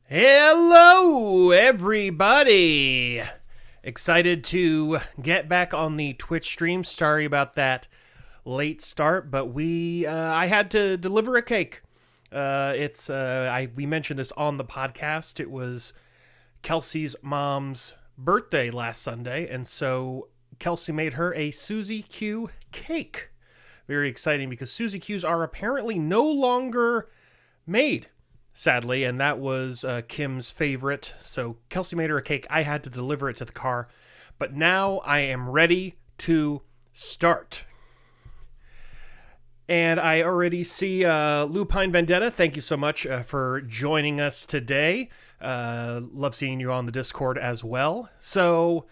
Hello, everybody! Excited to get back on the Twitch stream. Sorry about that late start, but I had to deliver a cake. We mentioned this on the podcast. It was Kelsey's mom's birthday last Sunday, and so Kelsey made her a Suzy Q cake. Very exciting because Suzy Qs are apparently no longer made, sadly, and that was Kim's favorite. So Kelsey made her a cake. I had to deliver it to the car, but now I am ready to start. And I already see Lupine Vendetta. Thank you so much for joining us today. Love seeing you on the Discord as well. So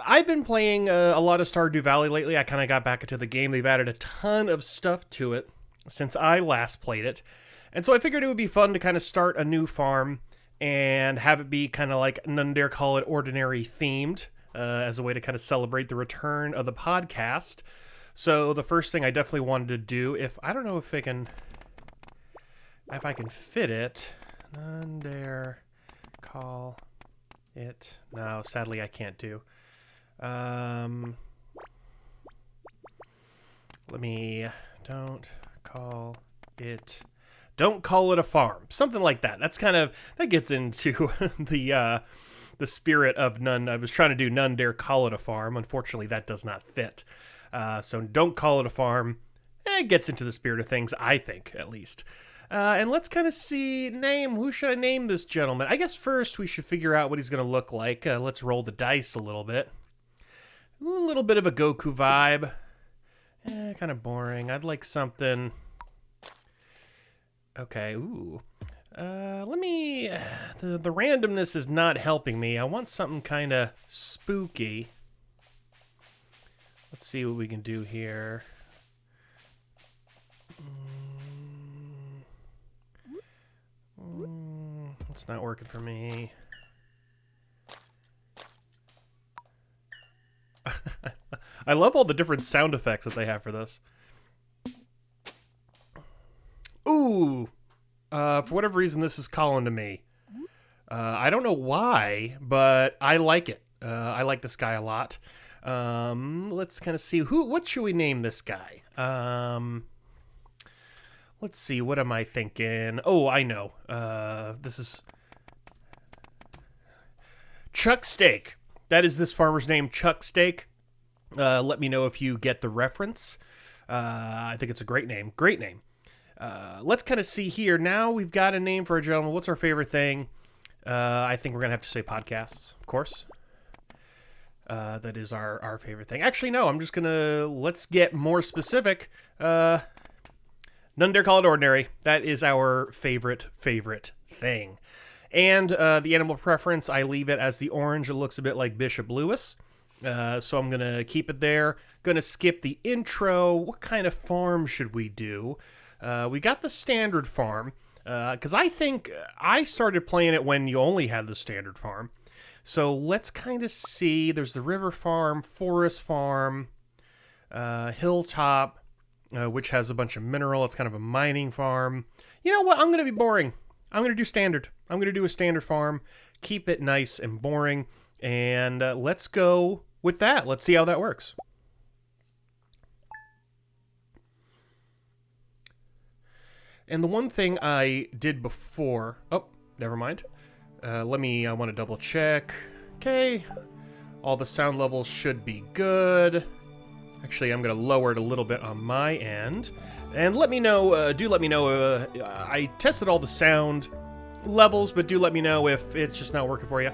I've been playing a lot of Stardew Valley lately. I kind of got back into the game. They've added a ton of stuff to it since I last played it. And so I figured it would be fun to kind of start a new farm and have it be kind of like None Dare Call It Ordinary themed as a way to kind of celebrate the return of the podcast. So the first thing I definitely wanted to do, I don't know if I can fit it. None Dare Call It. No, sadly I can't do. Don't call it a farm. Something like that. That gets into the spirit of None. I was trying to do None Dare Call It a Farm. Unfortunately, that does not fit. So don't call it a farm. It gets into the spirit of things, I think, at least. And let's kind of see, who should I name this gentleman? I guess first we should figure out what he's going to look like. Let's roll the dice a little bit. A little bit of a Goku vibe. Kind of boring. I'd like something... Okay, ooh. The randomness is not helping me. I want something kind of spooky. Let's see what we can do here. It's not working for me. I love all the different sound effects that they have for this. Ooh, for whatever reason, this is calling to me. I don't know why, but I like it. I like this guy a lot. Let's kind of see what should we name this guy? Let's see. What am I thinking? Oh, I know. This is Chuck Steak. That is this farmer's name, Chuck Steak. Let me know if you get the reference. I think it's a great name. Great name. Let's kind of see here. Now we've got a name for a gentleman. What's our favorite thing? I think we're going to have to say podcasts, of course. That is our favorite thing. Actually, no, I'm just going to... Let's get more specific. None Dare Call It Ordinary. That is our favorite thing. And the animal preference, I leave it as the orange. It looks a bit like Bishop Lewis. So I'm going to keep it there. Going to skip the intro. What kind of farm should we do? We got the standard farm, because I think I started playing it when you only had the standard farm. So let's kind of see. There's the river farm, forest farm, hilltop, which has a bunch of mineral. It's kind of a mining farm. You know what? I'm going to be boring. I'm going to do standard. I'm going to do a standard farm, keep it nice and boring, and let's go with that. Let's see how that works. And the one thing I did before... Oh, never mind. I want to double check. Okay. All the sound levels should be good. Actually, I'm going to lower it a little bit on my end. And let me know, I tested all the sound levels, but do let me know if it's just not working for you.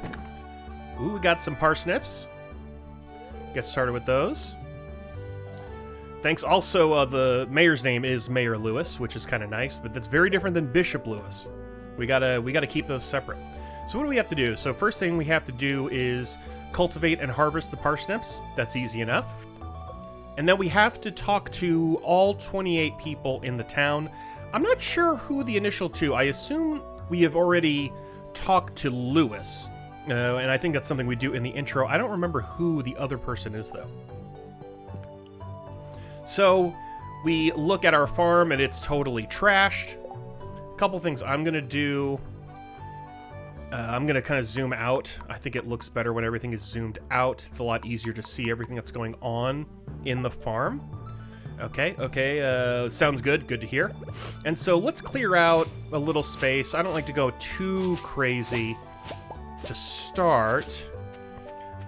Ooh, we got some parsnips. Get started with those. Thanks. Also, the mayor's name is Mayor Lewis, which is kind of nice, but that's very different than Bishop Lewis. We gotta keep those separate. So what do we have to do? So first thing we have to do is cultivate and harvest the parsnips. That's easy enough. And then we have to talk to all 28 people in the town. I'm not sure who the initial two. I assume we have already talked to Lewis. And I think that's something we do in the intro. I don't remember who the other person is, though. So we look at our farm and it's totally trashed. A couple things I'm going to do I'm going to kind of zoom out. I think it looks better when everything is zoomed out. It's a lot easier to see everything that's going on in the farm. Okay, sounds good. Good to hear. And so let's clear out a little space. I don't like to go too crazy to start.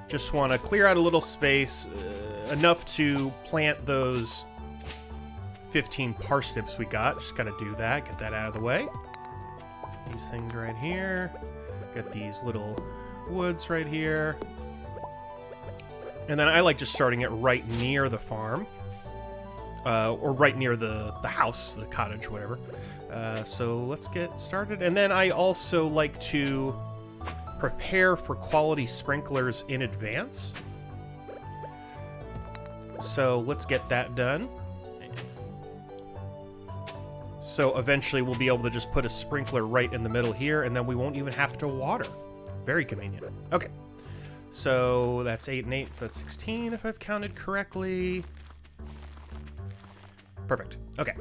Just want to clear out a little space, enough to plant those 15 parsnips we got. Just kind of do that, get that out of the way. These things right here. Got these little woods right here. And then I like just starting it right near the farm. Or right near the house, the cottage, whatever. So let's get started. And then I also like to prepare for quality sprinklers in advance. So let's get that done. So eventually we'll be able to just put a sprinkler right in the middle here, and then we won't even have to water. Very convenient. Okay. So that's 8 and 8, so that's 16 if I've counted correctly. Perfect. Okay.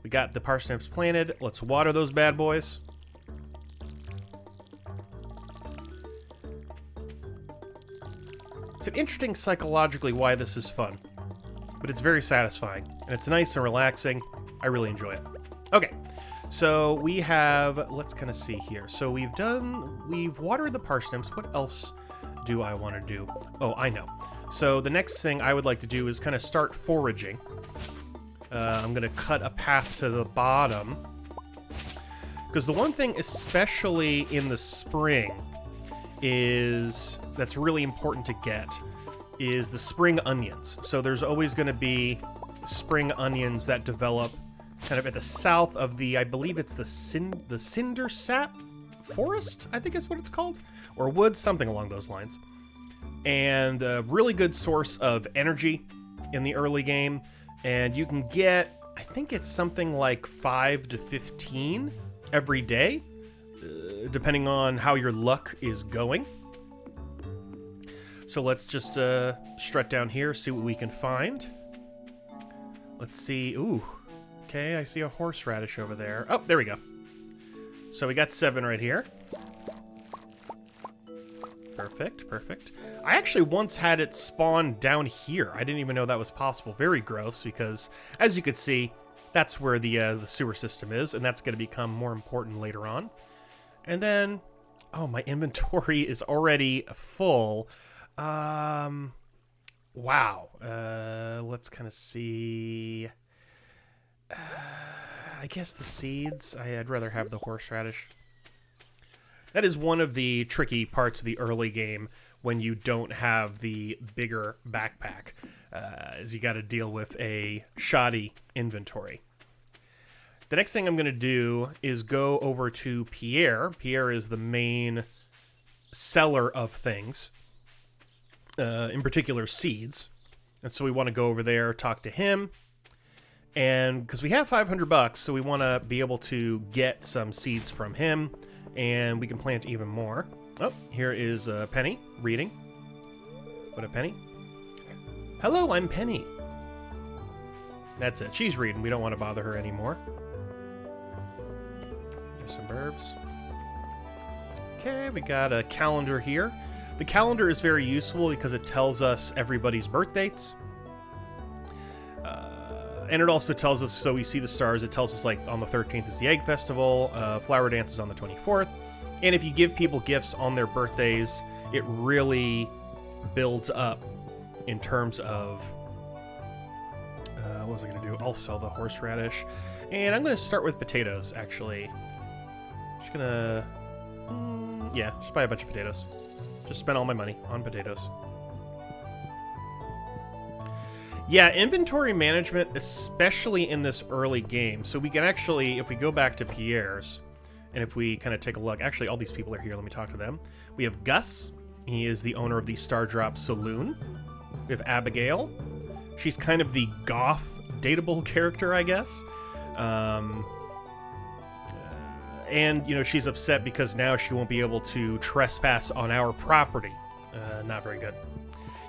We got the parsnips planted. Let's water those bad boys. It's interesting psychologically why this is fun, but it's very satisfying, and it's nice and relaxing. I really enjoy it. Okay, so we have, let's kind of see here. So we've watered the parsnips. What else do I want to do? Oh, I know. So the next thing I would like to do is kind of start foraging. I'm going to cut a path to the bottom. Because the one thing, especially in the spring, that's really important to get, is the spring onions. So there's always going to be spring onions that develop kind of at the south of I believe it's the cinder sap forest, I think is what it's called. Or woods, something along those lines. And a really good source of energy in the early game. And you can get, I think it's something like 5 to 15 every day, depending on how your luck is going. So let's just strut down here, see what we can find. Let's see. Ooh, okay, I see a horseradish over there. Oh, there we go. So we got 7 right here. Perfect, perfect. I actually once had it spawn down here. I didn't even know that was possible. Very gross, because as you could see, that's where the sewer system is, and that's going to become more important later on. And then, oh, my inventory is already full. Wow. Let's kind of see. I guess the seeds. I'd rather have the horseradish. That is one of the tricky parts of the early game when you don't have the bigger backpack, is you got to deal with a shoddy inventory. The next thing I'm going to do is go over to Pierre. Pierre is the main seller of things, in particular seeds. And so we want to go over there, talk to him. And because we have $500, so we want to be able to get some seeds from him. And we can plant even more. Oh, here is Penny reading. What a Penny. Hello, I'm Penny. That's it. She's reading. We don't want to bother her anymore. There's some burbs. Okay, we got a calendar here. The calendar is very useful because it tells us everybody's birth dates. And it also tells us, so we see the stars, it tells us like on the 13th is the Egg Festival, Flower Dance is on the 24th. And if you give people gifts on their birthdays, it really builds up in terms of, what was I going to do? I'll sell the horseradish. And I'm going to start with potatoes, actually. Just going to, yeah, just buy a bunch of potatoes. Just spend all my money on potatoes. Yeah, inventory management, especially in this early game. So we can actually, if we go back to Pierre's, and if we kind of take a look, actually all these people are here, let me talk to them. We have Gus, he is the owner of the Stardrop Saloon. We have Abigail, she's kind of the goth, dateable character, I guess. And, you know, she's upset because now she won't be able to trespass on our property. Not very good.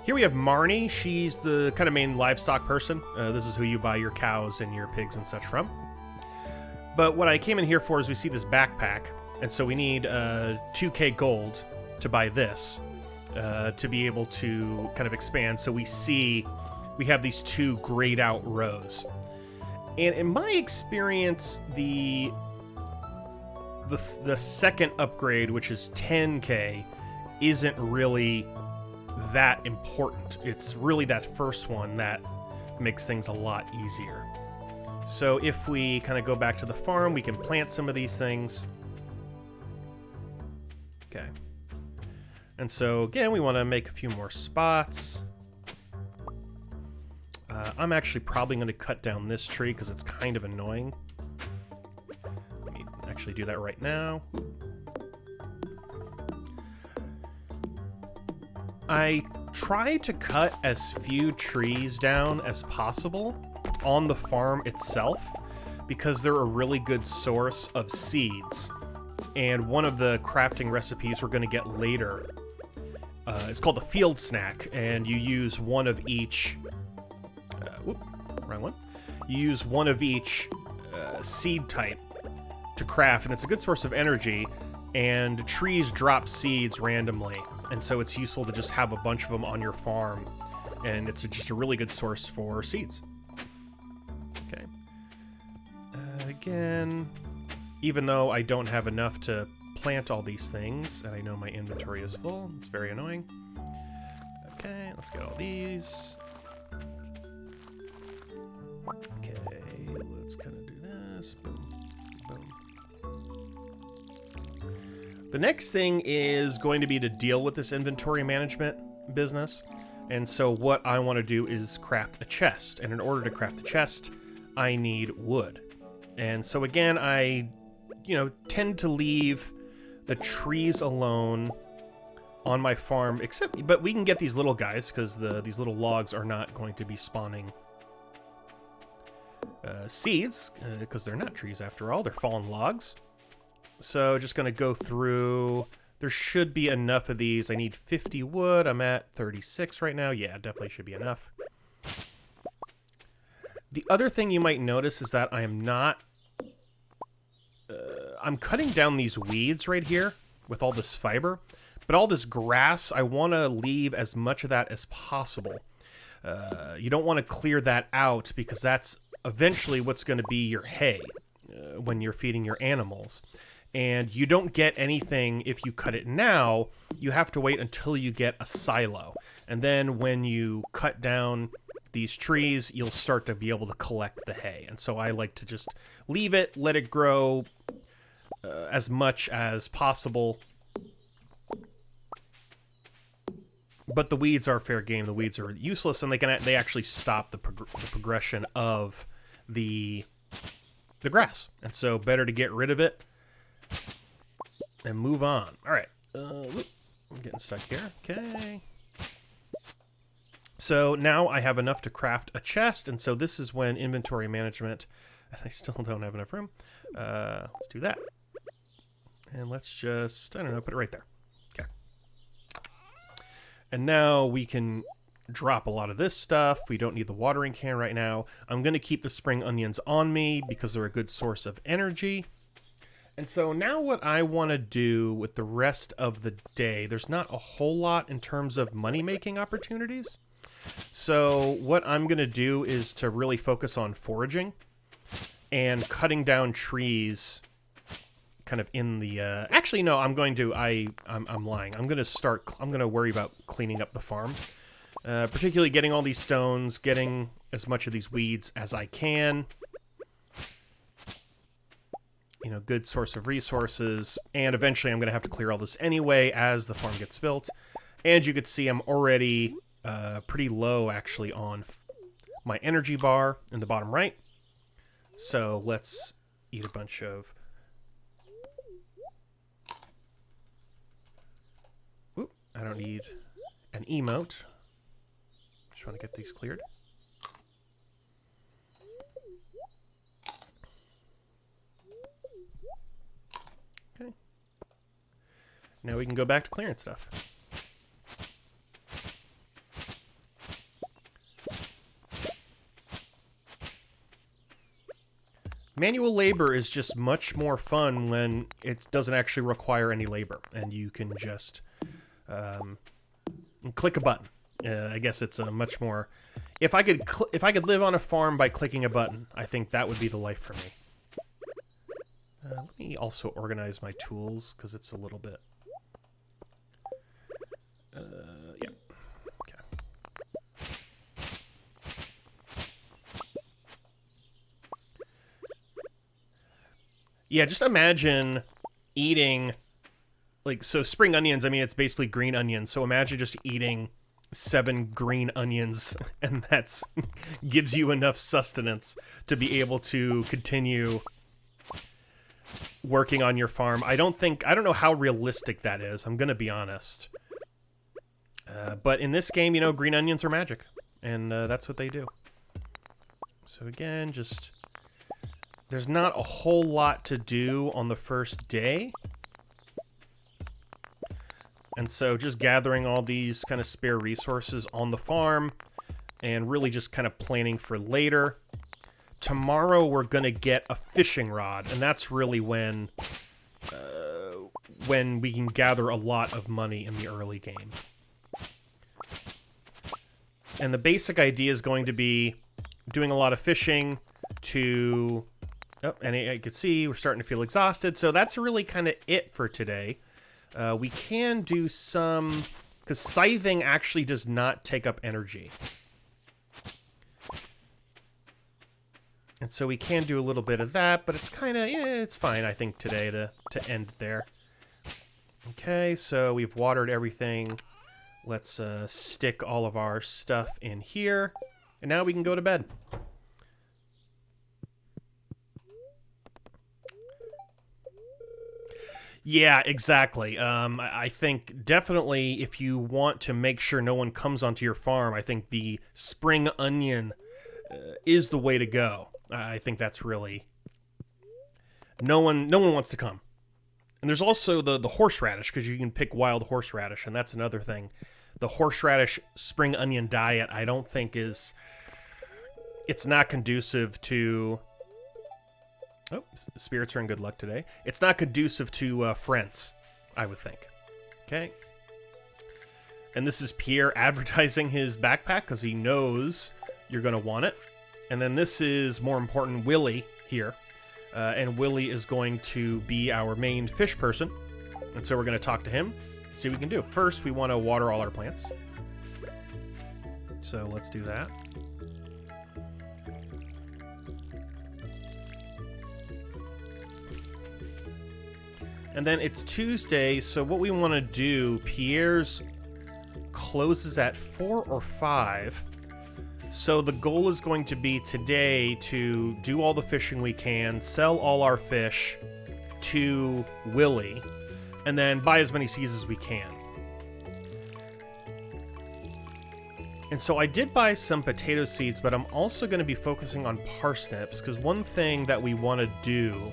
Here we have Marnie. She's the kind of main livestock person. This is who you buy your cows and your pigs and such from. But what I came in here for is we see this backpack. And so we need 2k gold to buy this to be able to kind of expand. So we have these 2 grayed out rows. And in my experience, the second upgrade, which is 10k, isn't really that important. It's really that first one that makes things a lot easier. So if we kind of go back to the farm, we can plant some of these things. Okay. And so again, we want to make a few more spots. I'm actually probably going to cut down this tree because it's kind of annoying. Let me actually do that right now. I try to cut as few trees down as possible on the farm itself because they're a really good source of seeds. And one of the crafting recipes we're going to get later is called the field snack, and you use one of each... wrong one. You use one of each seed type to craft, and it's a good source of energy, and trees drop seeds randomly, and so it's useful to just have a bunch of them on your farm, and it's just a really good source for seeds. Okay. Again, even though I don't have enough to plant all these things, and I know my inventory is full, it's very annoying. Okay, let's get all these. Okay, let's kind of do this. Boom, boom. The next thing is going to be to deal with this inventory management business. And so what I want to do is craft a chest. And in order to craft a chest, I need wood. And so again, I, tend to leave the trees alone on my farm, but we can get these little guys because these little logs are not going to be spawning seeds because they're not trees after all. They're fallen logs. So just going to go through. There should be enough of these. I need 50 wood. I'm at 36 right now. Yeah, definitely should be enough. The other thing you might notice is that I am not... I'm cutting down these weeds right here with all this fiber. But all this grass, I want to leave as much of that as possible. You don't want to clear that out because that's eventually what's going to be your hay when you're feeding your animals. And you don't get anything if you cut it now. You have to wait until you get a silo. And then when you cut down these trees, you'll start to be able to collect the hay. And so I like to just leave it, let it grow as much as possible. But the weeds are fair game. The weeds are useless, and they actually stop the progression of the grass. And so better to get rid of it and move on. All right. I'm getting stuck here. Okay. So now I have enough to craft a chest, and so this is when inventory management, and I still don't have enough room. Let's do that. And let's just, I don't know, put it right there. Okay. And now we can drop a lot of this stuff. We don't need the watering can right now. I'm going to keep the spring onions on me because they're a good source of energy. And so now what I want to do with the rest of the day, there's not a whole lot in terms of money-making opportunities. So what I'm going to do is to really focus on foraging and cutting down trees kind of in the... Actually, no, I'm lying. I'm going to worry about cleaning up the farm. Particularly getting all these stones, getting as much of these weeds as I can. Good source of resources. And eventually I'm going to have to clear all this anyway as the farm gets built. And you could see I'm already pretty low, actually, on my energy bar in the bottom right. So let's eat a bunch of... Oop, I don't need an emote. Just want to get these cleared. Okay. Now we can go back to clearing stuff. Manual labor is just much more fun when it doesn't actually require any labor, and you can just click a button. I guess it's a much more... If I could live on a farm by clicking a button, I think that would be the life for me. Let me also organize my tools, because it's a little bit... yeah. Okay. Yeah, just imagine eating... Like, so spring onions, I mean, it's basically green onions. So imagine just eating 7 green onions, and that's gives you enough sustenance to be able to continue working on your farm. I don't know how realistic that is. I'm gonna be honest. But in this game, you know, green onions are magic, and that's what they do. So again, just there's not a whole lot to do on the first day. And so just gathering all these kind of spare resources on the farm and really just kind of planning for later. Tomorrow we're going to get a fishing rod, and that's really when we can gather a lot of money in the early game. And the basic idea is going to be doing a lot of fishing to... Oh, and I can see we're starting to feel exhausted, so that's really kind of it for today. We can do some... Because scything actually does not take up energy. And so we can do a little bit of that, but it's kind of... Yeah, it's fine, I think, today to end there. Okay, so we've watered everything. Let's stick all of our stuff in here. And now we can go to bed. Yeah, exactly. I think definitely if you want to make sure no one comes onto your farm, I think the spring onion is the way to go. I think that's really... No one wants to come. And there's also the horseradish, because you can pick wild horseradish, and that's another thing. The horseradish spring onion diet, I don't think is... It's not conducive to... Oh, spirits are in good luck today. It's not conducive to friends, I would think. Okay. And this is Pierre advertising his backpack because he knows you're going to want it. And then this is, more important, Willie here. And Willie is going to be our main fish person. And so we're going to talk to him, see what we can do. First, we want to water all our plants. So let's do that. And then it's Tuesday, so what we want to do, Pierre's closes at 4 or 5. So the goal is going to be today to do all the fishing we can, sell all our fish to Willie, and then buy as many seeds as we can. And so I did buy some potato seeds, but I'm also going to be focusing on parsnips, because one thing that we want to do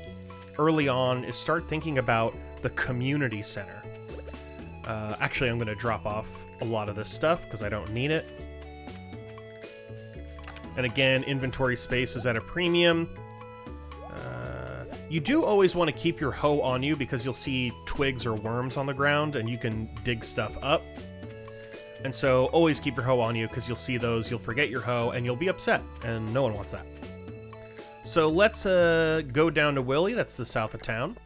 early on is start thinking about the community center. Actually, I'm going to drop off a lot of this stuff because I don't need it. And again, inventory space is at a premium. You do always want to keep your hoe on you because you'll see twigs or worms on the ground and you can dig stuff up. And so always keep your hoe on you because you'll see those, you'll forget your hoe, and you'll be upset, and no one wants that. So let's go down to Willie. That's the south of town.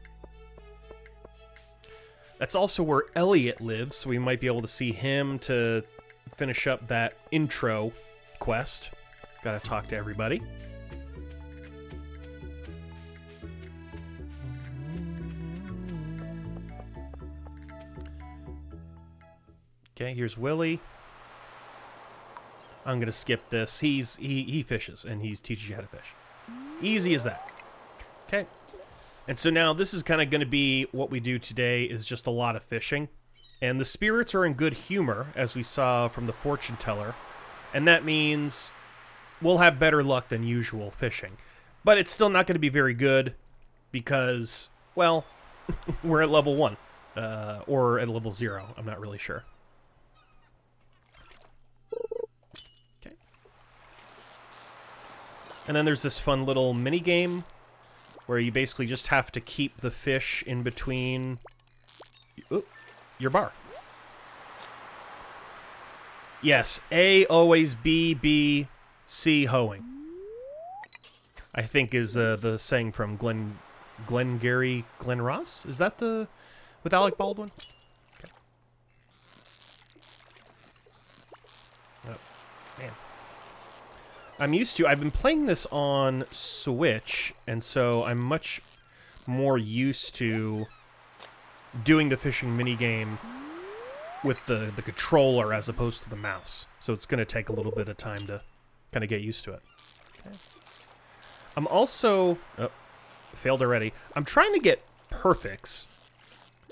That's also where Elliot lives, so we might be able to see him to finish up that intro quest. Gotta talk to everybody. Okay, here's Willie. I'm gonna skip this. He fishes, and he teaches you how to fish. Easy as that. Okay. And so now this is kind of going to be what we do today is just a lot of fishing. And the spirits are in good humor, as we saw from the fortune teller. And that means we'll have better luck than usual fishing. But it's still not going to be very good because, well, we're at level 1. Or at level 0. I'm not really sure. Okay. And then there's this fun little mini game where you basically just have to keep the fish in between your bar. Yes, A, always B, B, C, hoeing. I think is the saying from Glenn Ross? Is that the... with Alec Baldwin? Okay. Oh, man. I'm used to... I've been playing this on Switch, and so I'm much more used to doing the fishing minigame with the controller as opposed to the mouse. So it's going to take a little bit of time to kind of get used to it. Okay. I'm also... Oh, failed already. I'm trying to get perfects.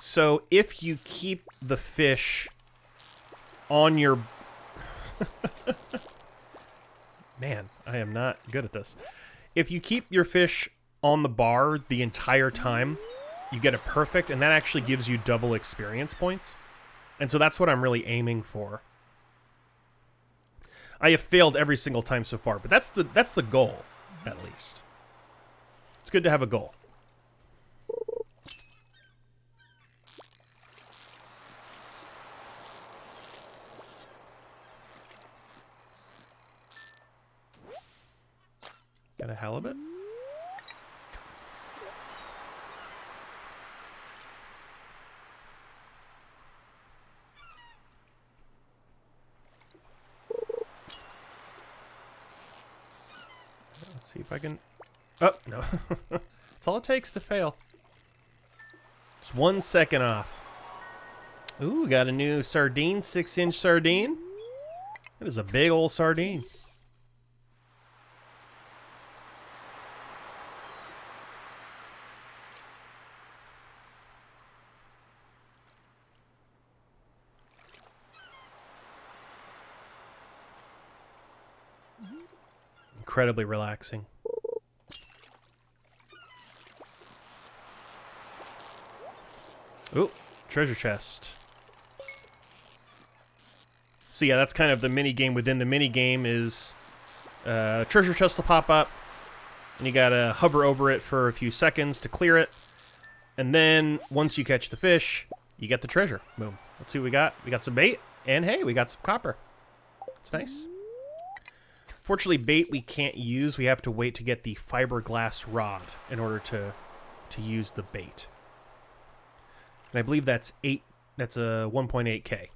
So if you keep the fish on your... Man, I am not good at this. If you keep your fish on the bar the entire time, you get a perfect, and that actually gives you double experience points. And so that's what I'm really aiming for. I have failed every single time so far, but that's the goal, at least. It's good to have a goal. Got a halibut? Let's see if I can... Oh, no. That's all it takes to fail. It's 1 second off. Ooh, got a new sardine, 6-inch sardine. That is a big old sardine. Incredibly relaxing. Ooh, treasure chest. So yeah, that's kind of the mini game within the mini game is treasure chest will pop up, and you gotta hover over it for a few seconds to clear it, and then once you catch the fish, you get the treasure. Boom. Let's see what we got. We got some bait, and hey, we got some copper. It's nice. Fortunately, bait we can't use. We have to wait to get the fiberglass rod in order to use the bait. And I believe that's 8. That's a 1.8K.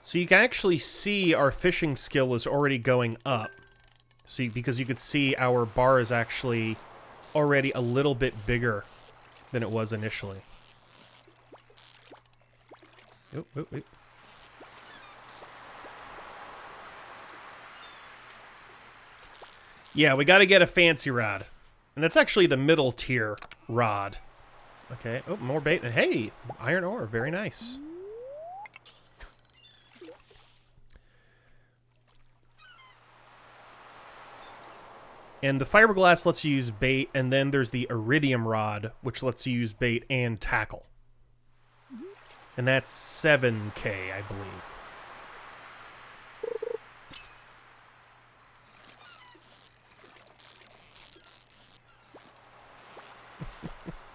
So you can actually see our fishing skill is already going up. See, because you could see our bar is actually already a little bit bigger than it was initially. Oop, oop, oop. Yeah, we got to get a fancy rod. And that's actually the middle tier rod. Okay, oh, more bait. And hey, iron ore, very nice. And the fiberglass lets you use bait, and then there's the iridium rod, which lets you use bait and tackle. And that's 7K, I believe.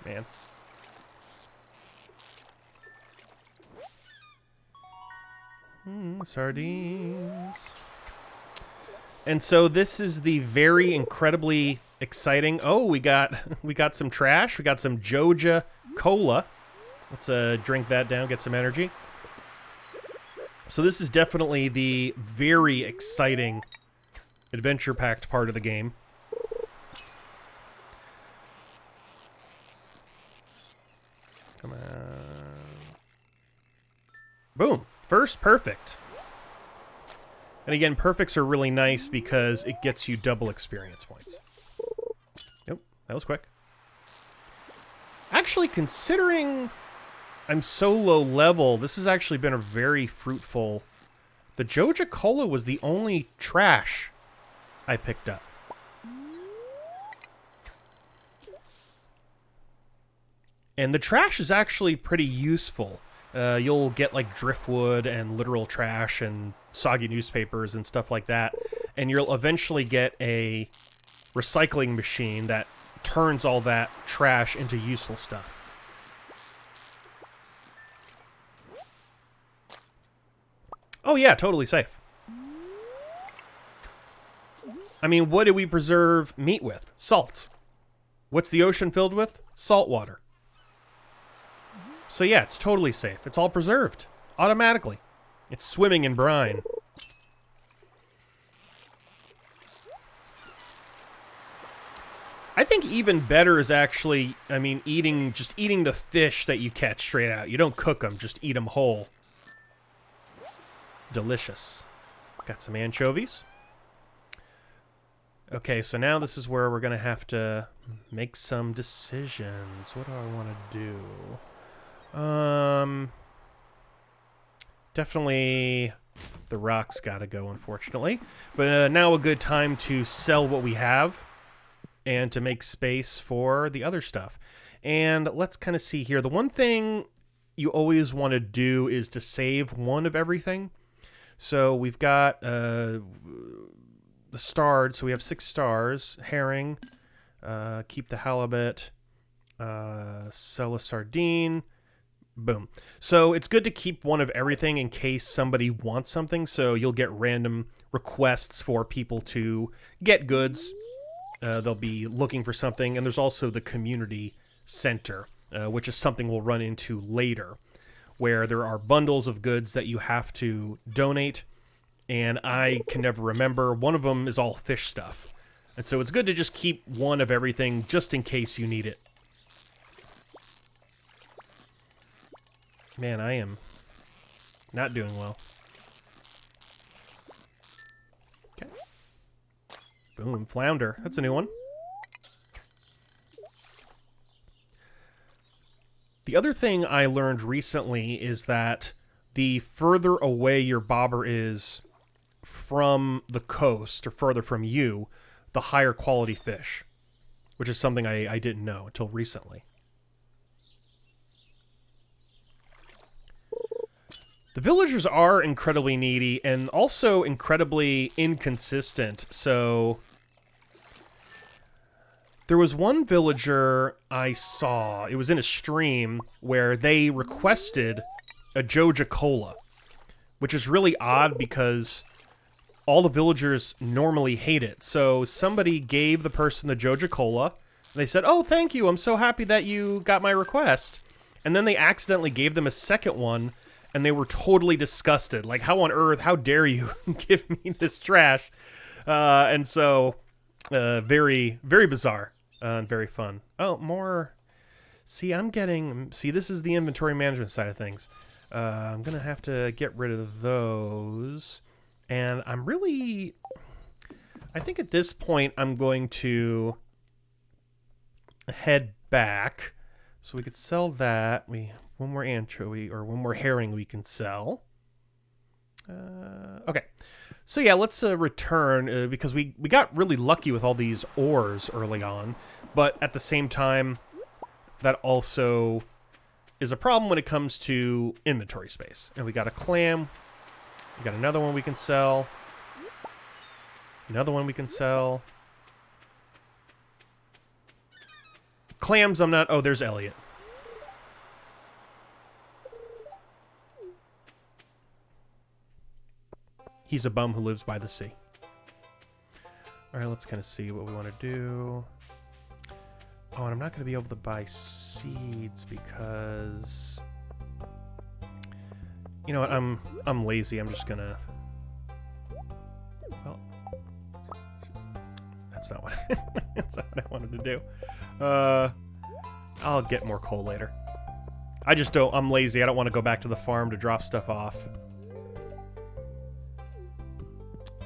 Man. Sardines. And so this is the very incredibly exciting... Oh, we got some trash. We got some Joja Cola. Let's drink that down, get some energy. So this is definitely the very exciting adventure-packed part of the game. Come on. Boom. First perfect. And again, perfects are really nice because it gets you double experience points. Yep, that was quick. Actually, considering I'm so low level, this has actually been a very fruitful... The Joja Cola was the only trash I picked up. And the trash is actually pretty useful. You'll get like driftwood and literal trash and soggy newspapers and stuff like that. And you'll eventually get a recycling machine that turns all that trash into useful stuff. Oh yeah, totally safe. I mean, what do we preserve meat with? Salt. What's the ocean filled with? Salt water. So yeah, it's totally safe. It's all preserved. Automatically. It's swimming in brine. I think even better is actually, I mean, just eating the fish that you catch straight out. You don't cook them, just eat them whole. Delicious. Got some anchovies. Okay, so now this is where we're going to have to make some decisions. What do I want to do? Definitely the rock's got to go, unfortunately. But now a good time to sell what we have and to make space for the other stuff. And let's kind of see here. The one thing you always want to do is to save one of everything. So we've got the starred, so we have 6 stars. Herring, keep the halibut, sell a sardine. Boom. So it's good to keep one of everything in case somebody wants something. So you'll get random requests for people to get goods. They'll be looking for something. And there's also the community center, which is something we'll run into later, where there are bundles of goods that you have to donate. And I can never remember. One of them is all fish stuff. And so it's good to just keep one of everything just in case you need it. Man, I am not doing well. Okay. Boom, flounder. That's a new one. The other thing I learned recently is that the further away your bobber is from the coast, or further from you, the higher quality fish, which is something I didn't know until recently. The villagers are incredibly needy and also incredibly inconsistent. So there was one villager I saw, it was in a stream, where they requested a Joja Cola, which is really odd because all the villagers normally hate it. So somebody gave the person the Joja Cola, and they said, "Oh, thank you, I'm so happy that you got my request." And then they accidentally gave them a second one, and they were totally disgusted. Like, how on earth, how dare you give me this trash? And so, very, very bizarre and very fun. Oh, more. See, this is the inventory management side of things. I'm going to have to get rid of those. And I think at this point, I'm going to head back. So we could sell that. One more anchovy, or one more herring we can sell. Okay. So yeah, let's return, because we got really lucky with all these ores early on. But at the same time, that also is a problem when it comes to inventory space. And we got a clam. We got another one we can sell. Another one we can sell. Clams, I'm not... Oh, there's Elliot. He's a bum who lives by the sea. Alright, let's kind of see what we want to do. Oh, and I'm not going to be able to buy seeds because... You know what, I'm lazy. I'm just going to... Well... That's not what I wanted to do. I'll get more coal later. I'm lazy. I don't want to go back to the farm to drop stuff off.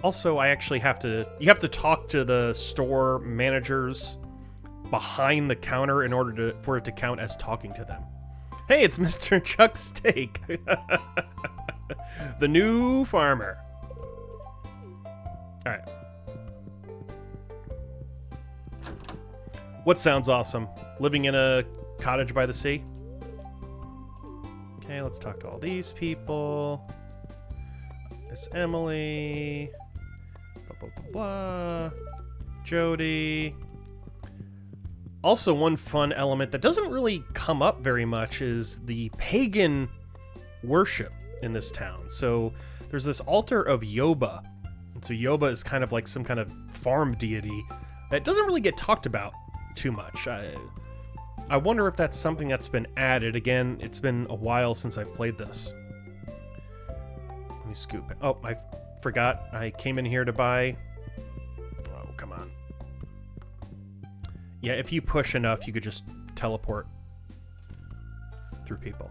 Also, I actually you have to talk to the store managers behind the counter in order for it to count as talking to them. Hey, it's Mr. Chuck Steak. The new farmer. Alright. What sounds awesome? Living in a cottage by the sea. Okay, let's talk to all these people. There's Emily. Blah, blah, blah, blah. Jody. Also, one fun element that doesn't really come up very much is the pagan worship in this town. So there's this altar of Yoba. And so Yoba is kind of like some kind of farm deity that doesn't really get talked about too much. I wonder if that's something that's been added. Again, it's been a while since I've played this. Let me scoop it. Oh, I forgot. I came in here to buy... Oh, come on. Yeah, if you push enough, you could just teleport through people.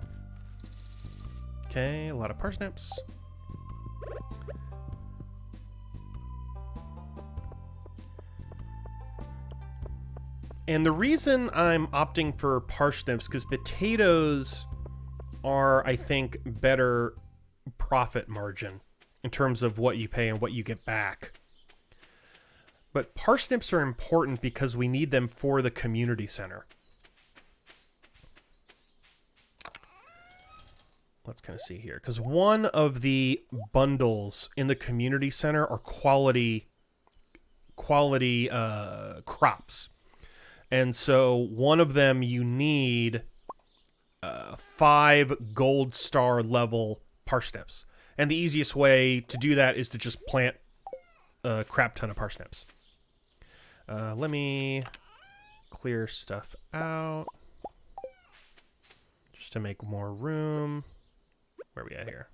Okay, a lot of parsnips. And the reason I'm opting for parsnips, because potatoes are, I think, better profit margin in terms of what you pay and what you get back. But parsnips are important because we need them for the community center. Let's kind of see here. Because one of the bundles in the community center are quality crops. And so one of them you need 5 gold star level parsnips. And the easiest way to do that is to just plant a crap ton of parsnips. Let me clear stuff out just to make more room. Where are we at here?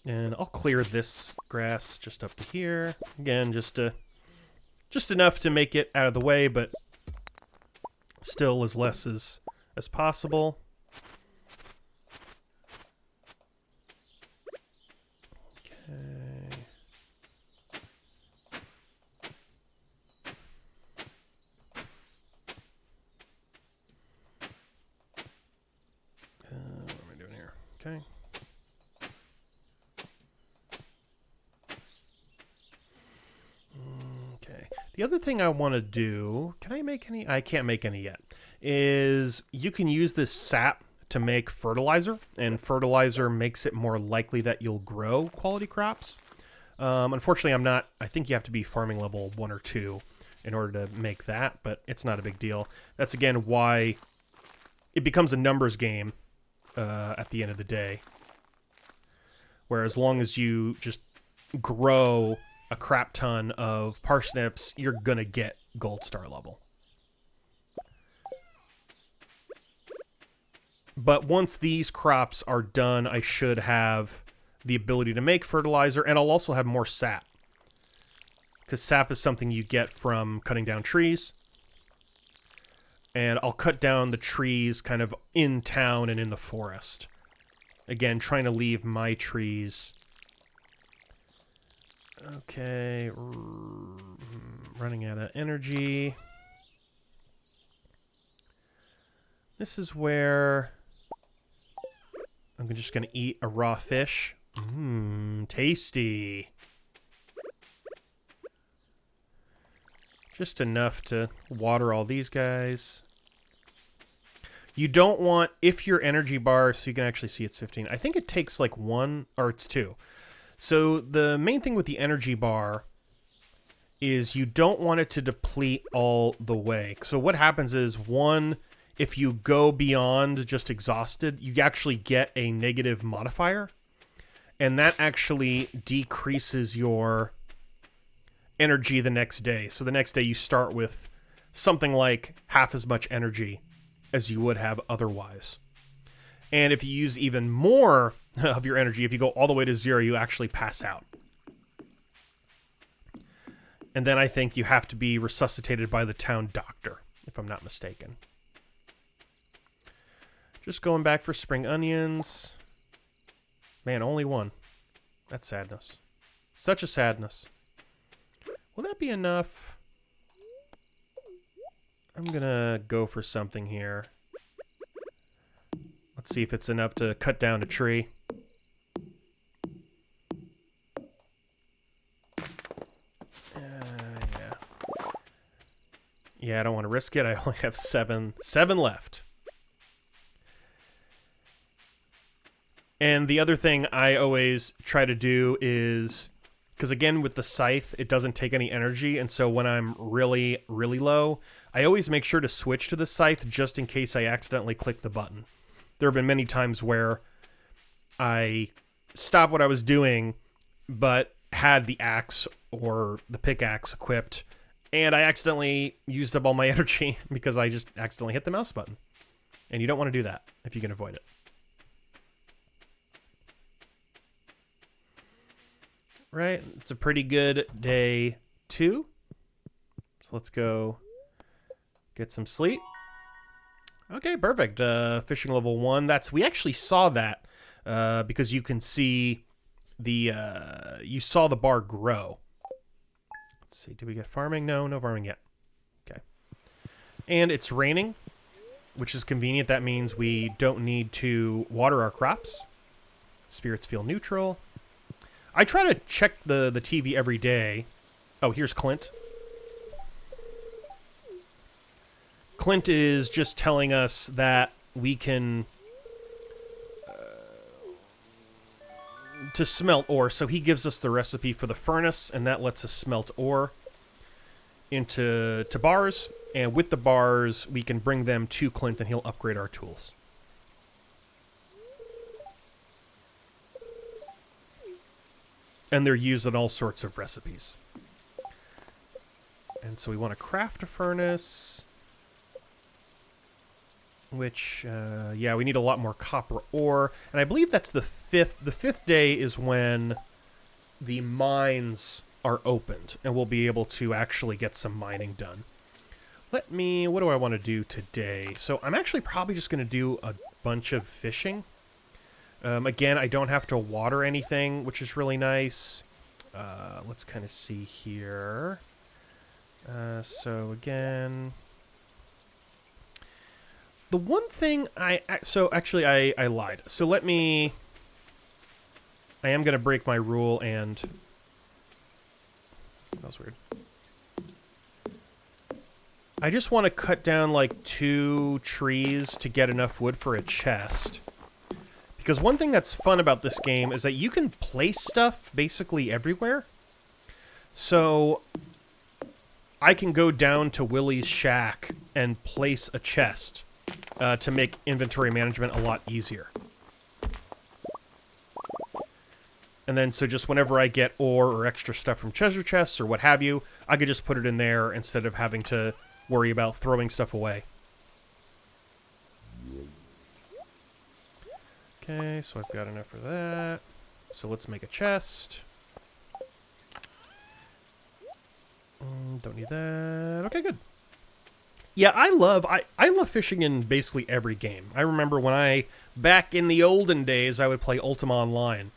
And I'll clear this grass just up to here. Again, just enough to make it out of the way, but still as less as possible. Okay. What am I doing here? Okay. The other thing I want to do, can I make any? I can't make any yet, is you can use this sap to make fertilizer, and fertilizer makes it more likely that you'll grow quality crops. Unfortunately, I think you have to be farming level 1 or 2 in order to make that, but it's not a big deal. That's, again, why it becomes a numbers game at the end of the day. Where as long as you just grow a crap ton of parsnips, you're gonna get gold star level. But once these crops are done, I should have the ability to make fertilizer, and I'll also have more sap. Because sap is something you get from cutting down trees. And I'll cut down the trees kind of in town and in the forest. Again, trying to leave my trees... Okay, running out of energy. This is where I'm just going to eat a raw fish. Tasty. Just enough to water all these guys. You don't want, if your energy bar, so you can actually see it's 15. I think it takes like 1, or it's 2. So the main thing with the energy bar is you don't want it to deplete all the way. So what happens is, one, if you go beyond just exhausted, you actually get a negative modifier. And that actually decreases your energy the next day. So the next day you start with something like half as much energy as you would have otherwise. And if you use even more of your energy, if you go all the way to 0, you actually pass out. And then I think you have to be resuscitated by the town doctor, if I'm not mistaken. Just going back for spring onions. Man, only 1. That's sadness. Such a sadness. Will that be enough? I'm gonna go for something here. Let's see if it's enough to cut down a tree. Yeah, I don't want to risk it. I only have seven left. And the other thing I always try to do is, because again, with the scythe, it doesn't take any energy, and so when I'm really, really low, I always make sure to switch to the scythe just in case I accidentally click the button. There have been many times where I stopped what I was doing, but had the axe or the pickaxe equipped, and I accidentally used up all my energy because I just accidentally hit the mouse button. And you don't want to do that if you can avoid it. Right, it's a pretty good day 2. So let's go get some sleep. Okay, perfect. Fishing level 1. We actually saw that because you can see the you saw the bar grow. Let's see, did we get farming? No farming yet. Okay. And it's raining, which is convenient. That means we don't need to water our crops. Spirits feel neutral. I try to check the TV every day. Oh, here's Clint. Clint is just telling us that we can... to smelt ore. So he gives us the recipe for the furnace, and that lets us smelt ore into bars. And with the bars, we can bring them to Clint, and he'll upgrade our tools. And they're used in all sorts of recipes. And so we want to craft a furnace. Which, yeah, we need a lot more copper ore. And I believe that's the 5th. The 5th day is when the mines are opened. And we'll be able to actually get some mining done. What do I want to do today? So I'm actually probably just going to do a bunch of fishing. Again, I don't have to water anything, which is really nice. Let's kind of see here. So again, the one thing I lied. So I am going to break my rule and... That was weird. I just want to cut down like 2 trees to get enough wood for a chest. Because one thing that's fun about this game is that you can place stuff basically everywhere. So I can go down to Willie's shack and place a chest to make inventory management a lot easier. And then so just whenever I get ore or extra stuff from treasure chests or what have you, I could just put it in there instead of having to worry about throwing stuff away. Okay, so I've got enough for that. So let's make a chest. Don't need that. Okay, good. Yeah, I love fishing in basically every game. I remember when back in the olden days, I would play Ultima Online.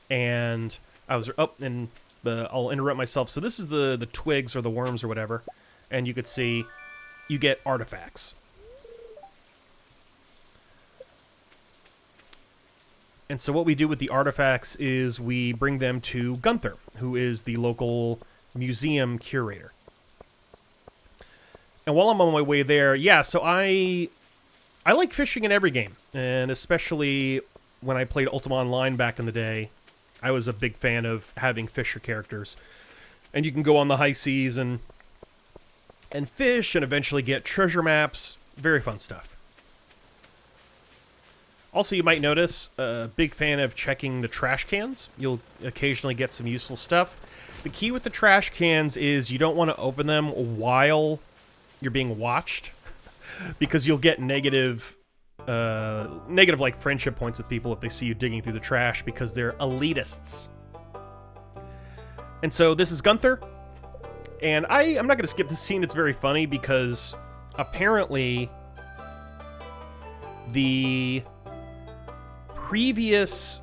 And I was I'll interrupt myself. So this is the twigs or the worms or whatever. And you could see you get artifacts. And so what we do with the artifacts is we bring them to Gunther, who is the local museum curator. And while I'm on my way there, yeah, so I like fishing in every game. And especially when I played Ultima Online back in the day, I was a big fan of having fisher characters. And you can go on the high seas and fish and eventually get treasure maps. Very fun stuff. Also, you might notice, a big fan of checking the trash cans. You'll occasionally get some useful stuff. The key with the trash cans is you don't want to open them while you're being watched, because you'll get negative like friendship points with people if they see you digging through the trash because they're elitists. And so this is Gunther, and I'm not going to skip this scene. It's very funny because apparently the previous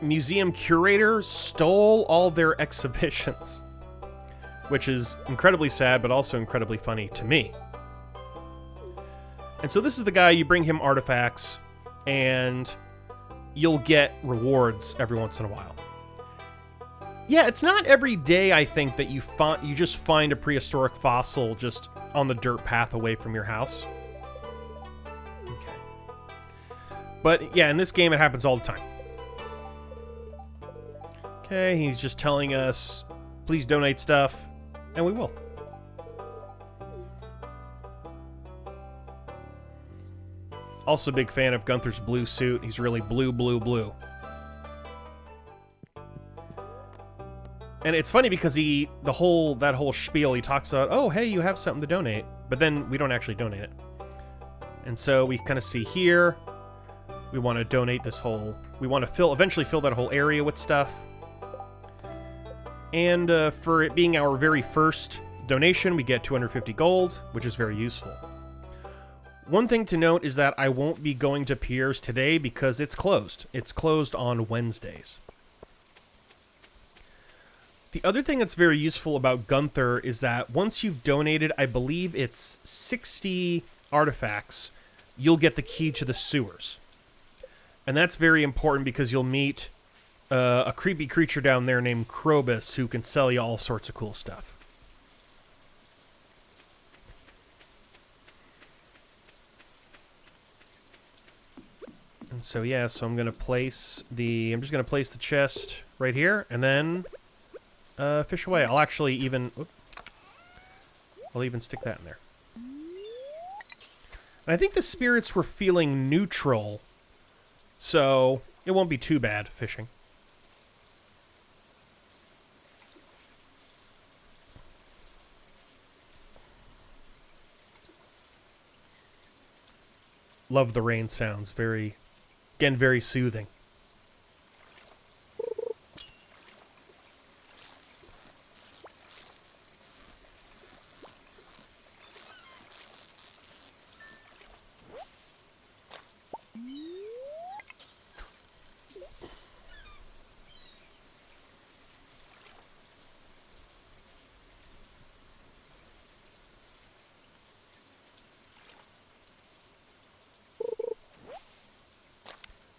museum curator stole all their exhibitions, which is incredibly sad, but also incredibly funny to me. And so this is the guy, you bring him artifacts, and you'll get rewards every once in a while. Yeah, it's not every day, I think, that you just find a prehistoric fossil just on the dirt path away from your house. Okay. But yeah, in this game, it happens all the time. Okay, he's just telling us, please donate stuff, and we will. Also, big fan of Gunther's blue suit. He's really blue, blue, blue. And it's funny because that whole spiel, he talks about, oh, hey, you have something to donate. But then we don't actually donate it. And so we kind of see here, we want to donate this whole, we want to eventually fill that whole area with stuff. And for it being our very first donation, we get 250 gold, which is very useful. One thing to note is that I won't be going to Pierre's today because it's closed. It's closed on Wednesdays. The other thing that's very useful about Gunther is that once you've donated, I believe it's 60 artifacts, you'll get the key to the sewers. And that's very important because you'll meet a creepy creature down there named Krobus who can sell you all sorts of cool stuff. And so yeah, so I'm just gonna place the chest right here, and then fish away. I'll even stick that in there. And I think the spirits were feeling neutral, so it won't be too bad fishing. Love the rain sounds. Very soothing.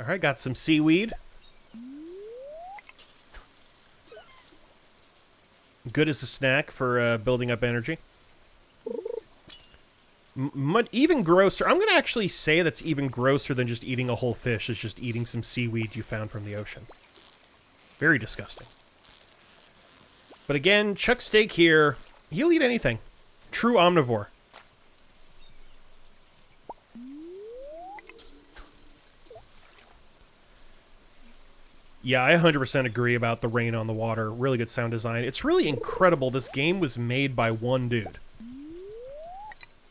Alright, got some seaweed. Good as a snack for building up energy. Even grosser. I'm going to actually say that's even grosser than just eating a whole fish, is just eating some seaweed you found from the ocean. Very disgusting. But again, Chuck Steak here, he'll eat anything. True omnivore. Yeah, I 100% agree about the rain on the water. Really good sound design. It's really incredible this game was made by one dude.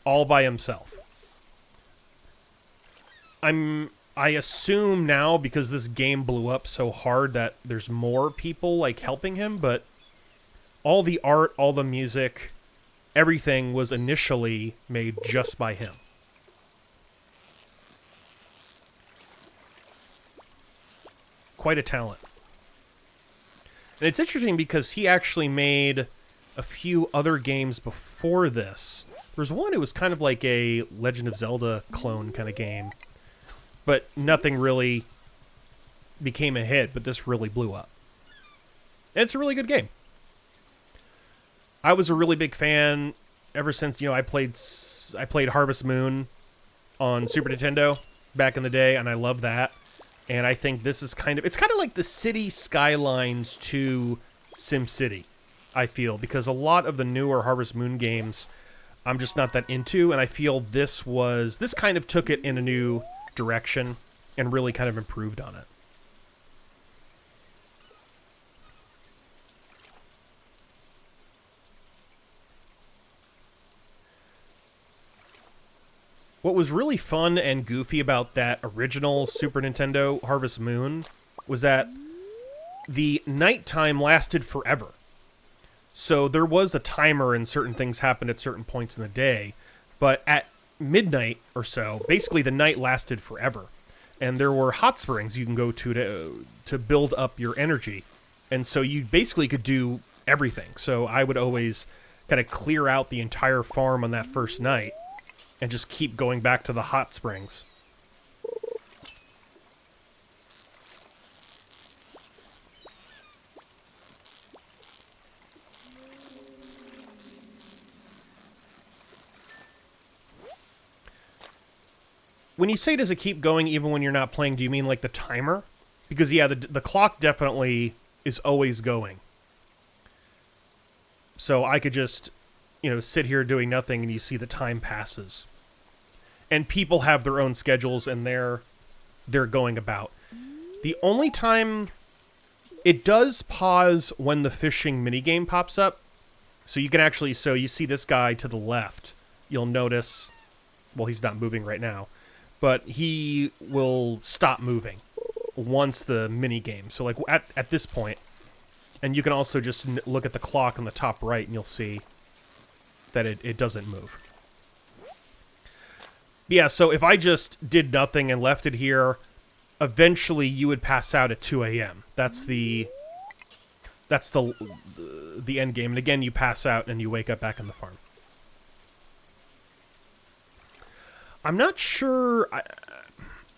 All by himself. I assume now, because this game blew up so hard, that there's more people, like, helping him, but all the art, all the music, everything was initially made just by him. Quite a talent. And it's interesting because he actually made a few other games before this. There's one, it was kind of like a Legend of Zelda clone kind of game. But nothing really became a hit, but this really blew up. And it's a really good game. I was a really big fan ever since, I played Harvest Moon on Super Nintendo back in the day, and I love that. And I think this is it's kind of like the City Skylines to SimCity, I feel, because a lot of the newer Harvest Moon games I'm just not that into, and I feel this kind of took it in a new direction and really kind of improved on it. What was really fun and goofy about that original Super Nintendo Harvest Moon was that the nighttime lasted forever. So there was a timer and certain things happened at certain points in the day, but at midnight or so, basically the night lasted forever. And there were hot springs you can go to build up your energy. And so you basically could do everything. So I would always kind of clear out the entire farm on that first night and just keep going back to the hot springs. when you say does it keep going even when you're not playing, do you mean like the timer? Because yeah, the clock definitely is always going. So I could just, sit here doing nothing and you see the time passes. And people have their own schedules and they're going about. The only time it does pause when the fishing minigame pops up. So you can actually, you see this guy to the left. You'll notice, well, he's not moving right now, but he will stop moving once the minigame. So like at this point, and you can also just look at the clock on the top right and you'll see that it doesn't move. Yeah, so if I just did nothing and left it here, eventually you would pass out at 2 a.m. That's the end game. And again, you pass out and you wake up back on the farm. I'm not sure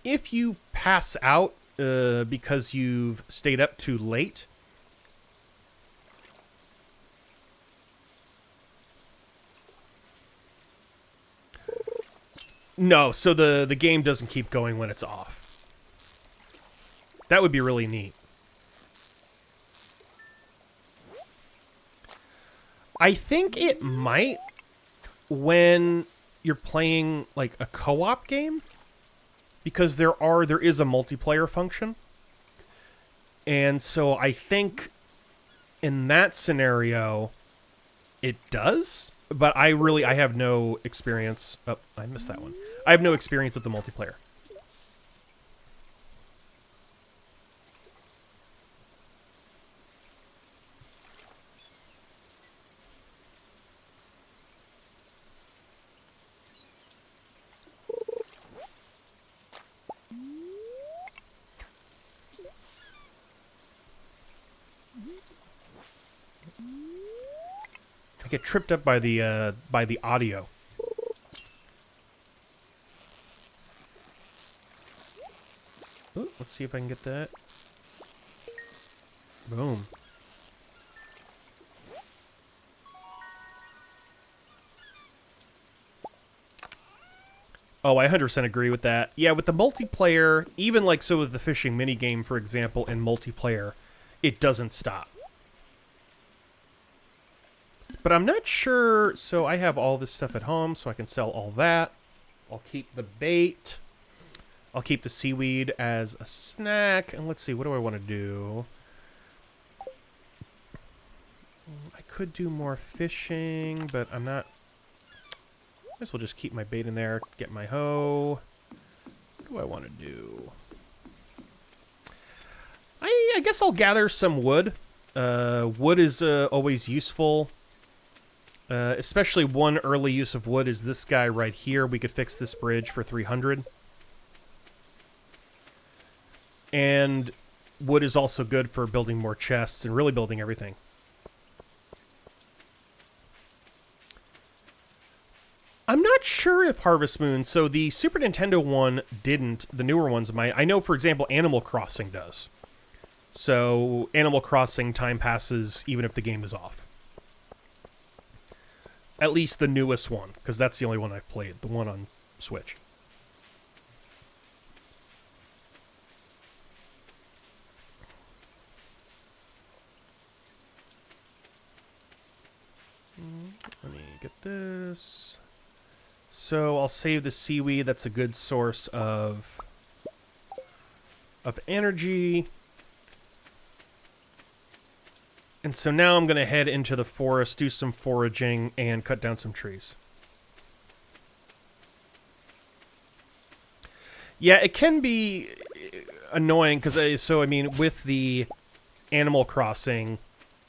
if you pass out because you've stayed up too late. No, so the game doesn't keep going when it's off. That would be really neat. I think it might when you're playing like a co-op game, because there is a multiplayer function. And so I think in that scenario it does, but I have no experience. Oh, I missed that one. I have no experience with the multiplayer. I get tripped up by the audio. Ooh, let's see if I can get that. Boom. Oh, I 100% agree with that. Yeah, with the multiplayer, even like so with the fishing minigame, for example, in multiplayer, it doesn't stop. But I'm not sure, so I have all this stuff at home, so I can sell all that. I'll keep the bait. I'll keep the seaweed as a snack. And let's see, what do I want to do? I could do more fishing, but I'm not... I guess we'll just keep my bait in there, get my hoe. What do I want to do? I guess I'll gather some wood. Wood is always useful. Especially one early use of wood is this guy right here. We could fix this bridge for 300. And wood is also good for building more chests and really building everything. I'm not sure if Harvest Moon, so the Super Nintendo one didn't, the newer ones might. I know, for example, Animal Crossing does. So Animal Crossing time passes even if the game is off. At least the newest one, because that's the only one I've played, the one on Switch. Let me get this. So I'll save the seaweed. That's a good source of energy. And so now I'm going to head into the forest, do some foraging, and cut down some trees. Yeah, it can be annoying, because, with the Animal Crossing,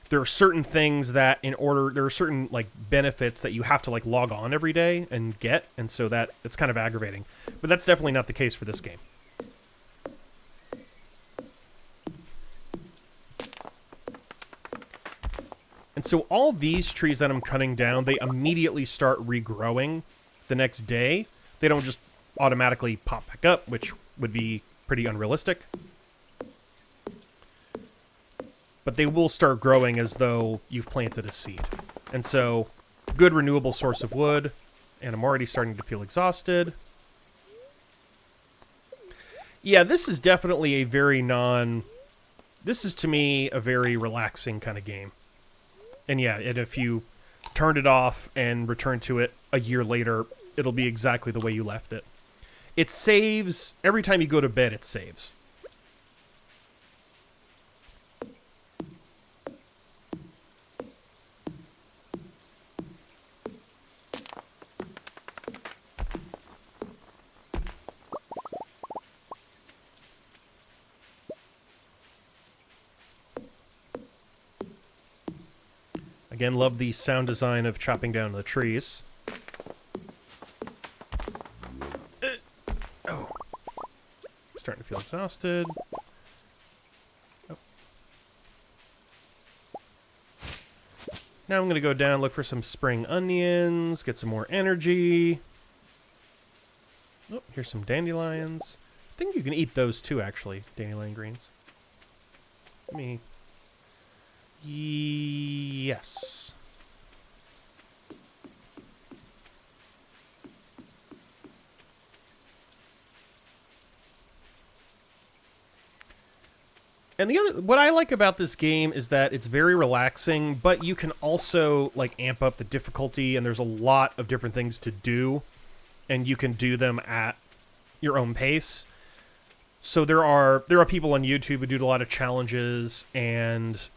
there are certain things that there are certain, benefits that you have to, log on every day and get, and so it's kind of aggravating. But that's definitely not the case for this game. And so all these trees that I'm cutting down, they immediately start regrowing the next day. They don't just automatically pop back up, which would be pretty unrealistic. But they will start growing as though you've planted a seed. And so, good renewable source of wood. And I'm already starting to feel exhausted. Yeah, this is definitely a very non... This is, to me, a very relaxing kind of game. And yeah, and if you turned it off and returned to it a year later, it'll be exactly the way you left it. It saves... Every time you go to bed, it saves. Again, love the sound design of chopping down the trees. Oh. Starting to feel exhausted. Oh. Now I'm going to go down, look for some spring onions, get some more energy. Oh, here's some dandelions. I think you can eat those too, actually, dandelion greens. Let me... Yes. And the other, what I like about this game is that it's very relaxing, but you can also like amp up the difficulty, and there's a lot of different things to do, and you can do them at your own pace. So there are people on YouTube who do a lot of challenges and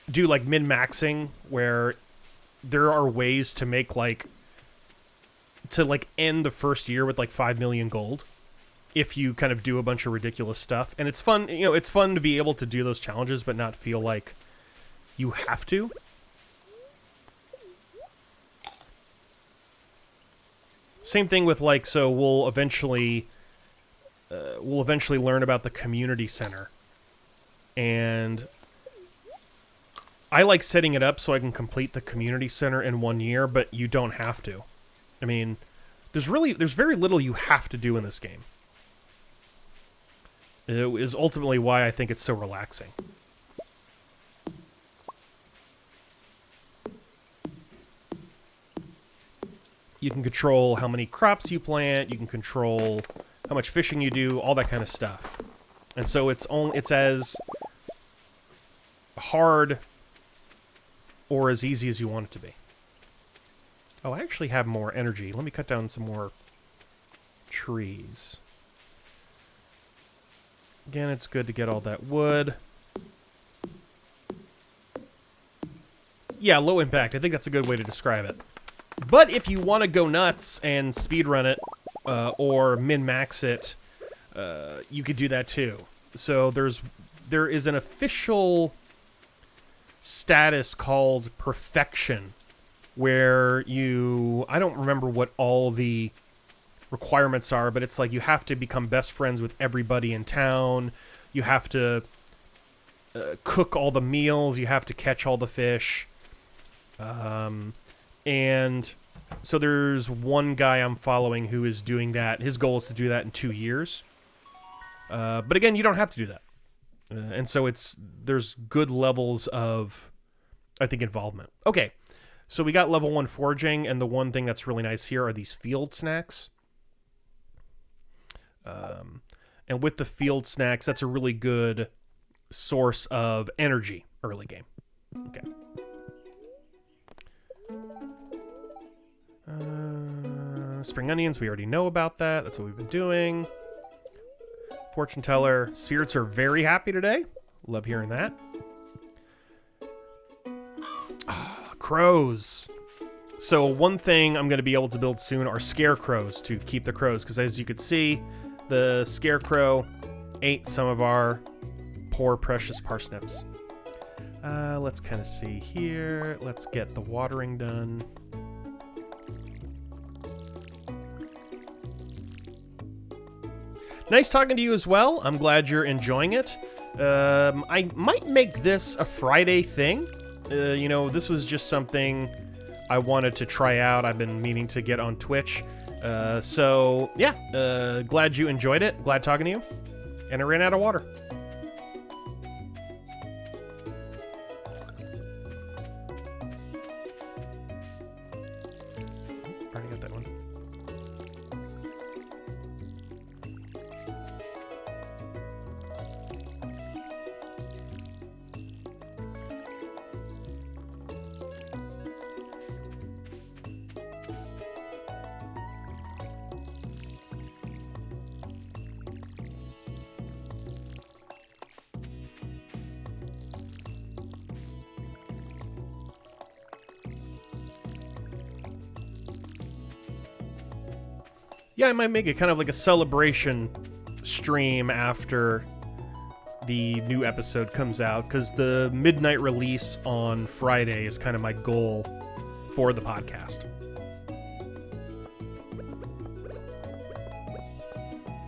do like min-maxing, where there are ways to make end the first year with like 5 million gold if you kind of do a bunch of ridiculous stuff. And it's fun, you know, it's fun to be able to do those challenges but not feel like you have to. Same thing with like, so we'll eventually learn about the community center, and I like setting it up so I can complete the community center in 1 year, but you don't have to. I mean, there's very little you have to do in this game. It is ultimately why I think it's so relaxing. You can control how many crops you plant, you can control how much fishing you do, all that kind of stuff. And so it's as hard or as easy as you want it to be. Oh, I actually have more energy. Let me cut down some more trees. Again, it's good to get all that wood. Yeah, low impact. I think that's a good way to describe it. But if you want to go nuts and speedrun it, or min-max it, you could do that too. So there is an official status called perfection, where I don't remember what all the requirements are, but it's like you have to become best friends with everybody in town, you have to cook all the meals, you have to catch all the fish, and so there's one guy I'm following who is doing that. His goal is to do that in 2 years, but again, you don't have to do that. And so there's good levels of, I think, involvement. Okay, so we got level 1 foraging, and the one thing that's really nice here are these field snacks. And with the field snacks, that's a really good source of energy early game. Okay. Spring onions, we already know about that. That's what we've been doing. Fortune teller. Spirits are very happy today. Love hearing that. Crows. So one thing I'm going to be able to build soon are scarecrows to keep the crows, because as you could see, the scarecrow ate some of our poor precious parsnips. Let's kind of see here. Let's get the watering done. Nice talking to you as well. I'm glad you're enjoying it. I might make this a Friday thing. You know, this was just something I wanted to try out. I've been meaning to get on Twitch. So, yeah, glad you enjoyed it. Glad talking to you. And I ran out of water. Already got that one. Yeah, I might make it kind of like a celebration stream after the new episode comes out, because the midnight release on Friday is kind of my goal for the podcast.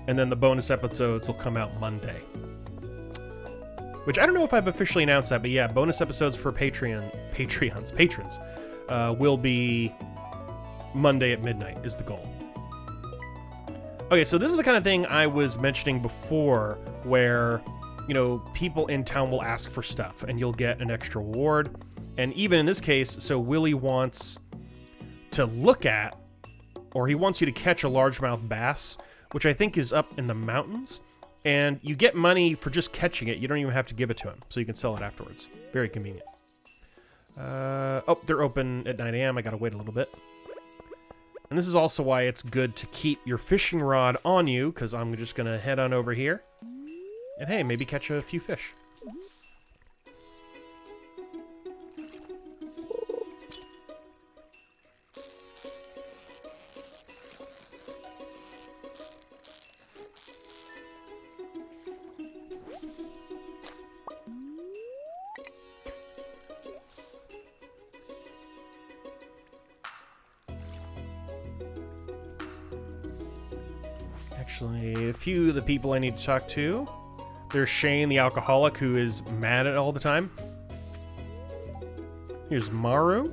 And then the bonus episodes will come out Monday. Which I don't know if I've officially announced that, but yeah, bonus episodes for patrons will be Monday at midnight is the goal. Okay, so this is the kind of thing I was mentioning before where, you know, people in town will ask for stuff and you'll get an extra reward. And even in this case, so Willie wants to look at, or he wants you to catch a largemouth bass, which I think is up in the mountains. And you get money for just catching it. You don't even have to give it to him, so you can sell it afterwards. Very convenient. Oh, they're open at 9 a.m. I gotta wait a little bit. And this is also why it's good to keep your fishing rod on you, because I'm just gonna head on over here. And hey, maybe catch a few fish. Actually, a few of the people I need to talk to. There's Shane, the alcoholic, who is mad at all the time. Here's Maru.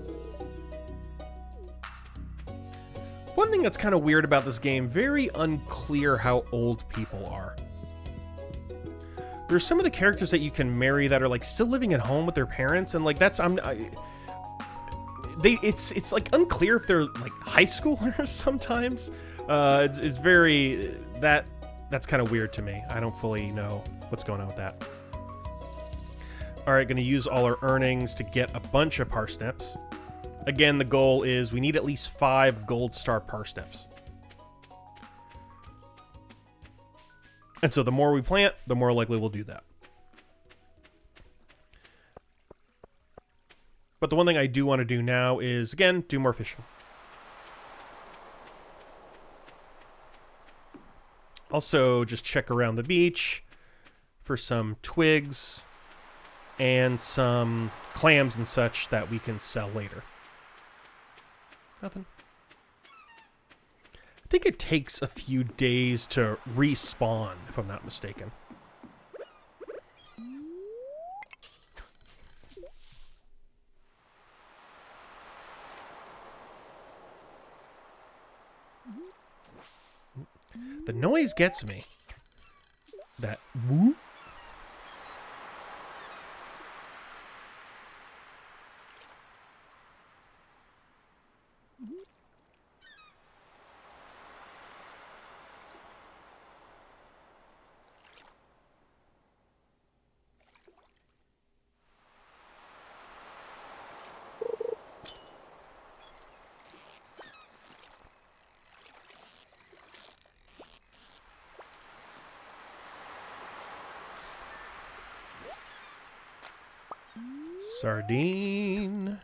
One thing that's kind of weird about this game, very unclear how old people are. There's some of the characters that you can marry that are like still living at home with their parents, and like that's it's like unclear if they're like high schoolers sometimes. It's very that's kind of weird to me. I don't fully know what's going on with that. All right, going to use all our earnings to get a bunch of parsnips. Again, the goal is we need at least 5 gold star parsnips. And so the more we plant, the more likely we'll do that. But the one thing I do want to do now is, again, do more fishing. Also, just check around the beach for some twigs and some clams and such that we can sell later. Nothing. I think it takes a few days to respawn, if I'm not mistaken. The noise gets me. That whoop. Sardine.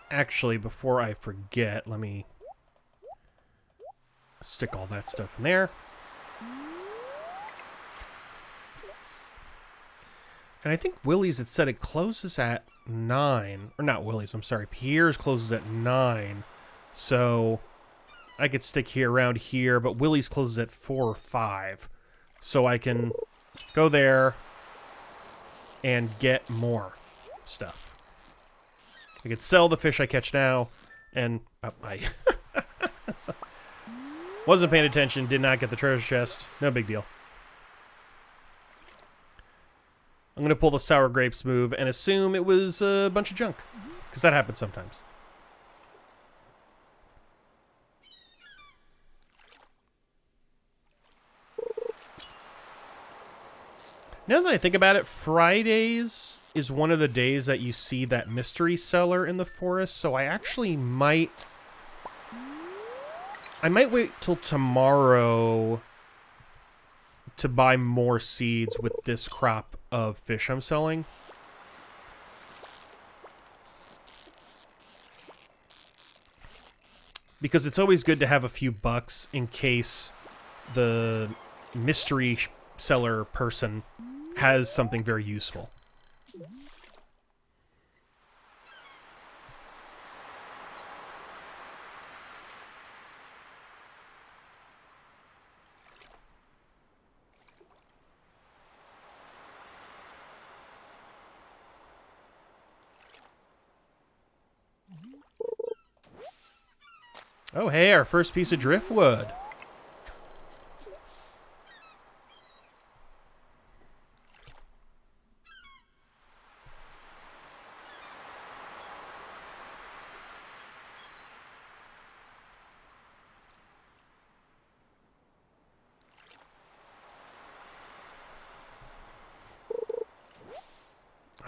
Actually, before I forget, let me stick all that stuff in there. And I think Willie's, it said it closes at 9. Or not Willie's, I'm sorry. Pierre's closes at 9. So I could stick here around here, but Willie's closes at 4 or 5. So I can go there and get more stuff. I could sell the fish I catch now, and Wasn't paying attention, did not get the treasure chest. No big deal. I'm going to pull the sour grapes move and assume it was a bunch of junk. Because that happens sometimes. Now that I think about it, Fridays is one of the days that you see that mystery seller in the forest, so I actually might... I might wait till tomorrow to buy more seeds with this crop of fish I'm selling. Because it's always good to have a few bucks in case the mystery seller person has something very useful. Oh, hey, our first piece of driftwood.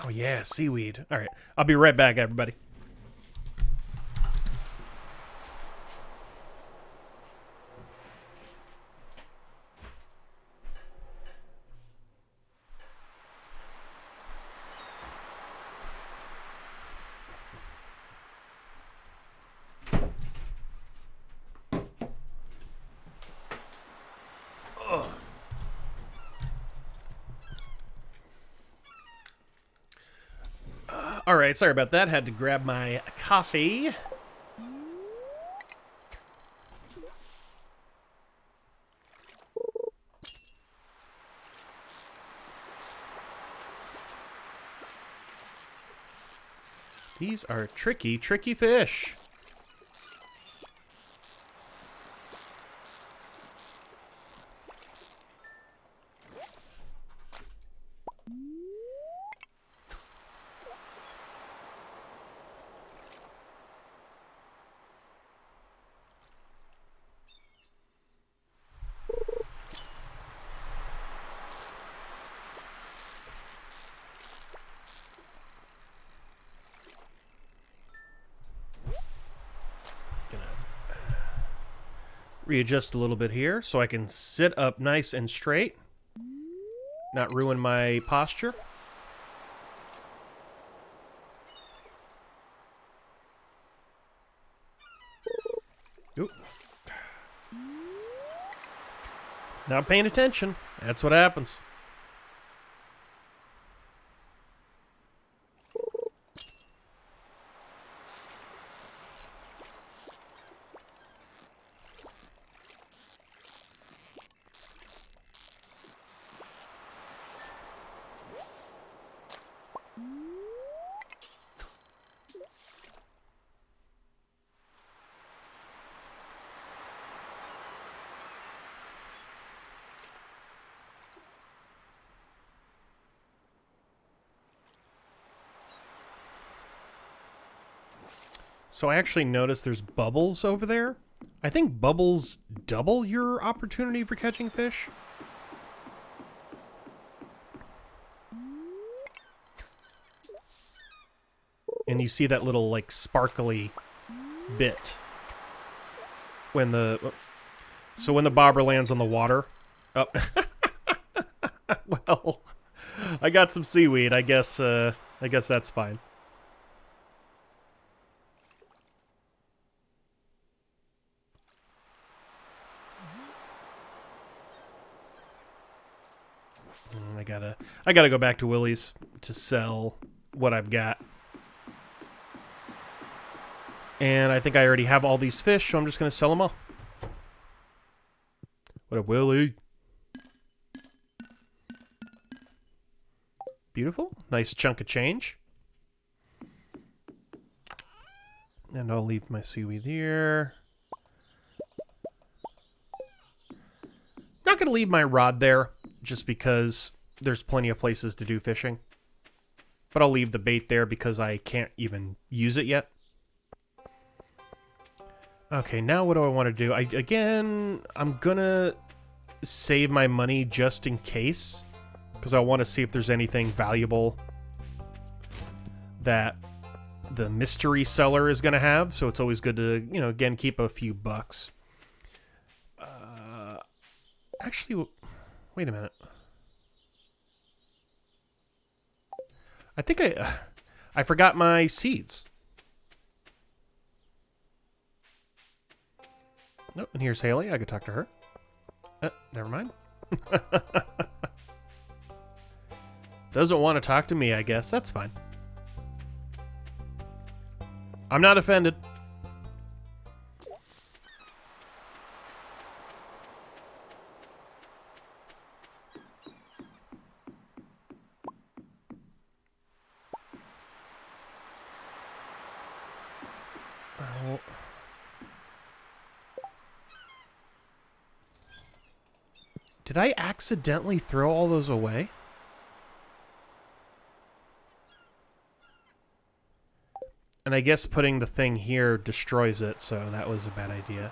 Oh, yeah, seaweed. All right, I'll be right back, everybody. All right, sorry about that. Had to grab my coffee. These are tricky, tricky fish. Readjust a little bit here so I can sit up nice and straight, not ruin my posture. Oop. Not paying attention. That's what happens. So I actually noticed there's bubbles over there. I think bubbles double your opportunity for catching fish. And you see that little, like, sparkly bit when the... So when the bobber lands on the water... Oh. Well, I got some seaweed. I guess that's fine. I gotta go back to Willie's to sell what I've got. And I think I already have all these fish, so I'm just gonna sell them all. What up, Willie? Beautiful. Nice chunk of change. And I'll leave my seaweed here. not going to leave my rod there just because there's plenty of places to do fishing. But I'll leave the bait there because I can't even use it yet. Okay, now what do I want to do? I'm going to save my money just in case. Because I want to see if there's anything valuable that the mystery seller is going to have. So it's always good to, you know, again, keep a few bucks. Actually, wait a minute. I think I forgot my seeds. Nope, and here's Haley. I could talk to her. Never mind. Doesn't want to talk to me, I guess. That's fine. I'm not offended. Oh. Did I accidentally throw all those away? And I guess putting the thing here destroys it, so that was a bad idea.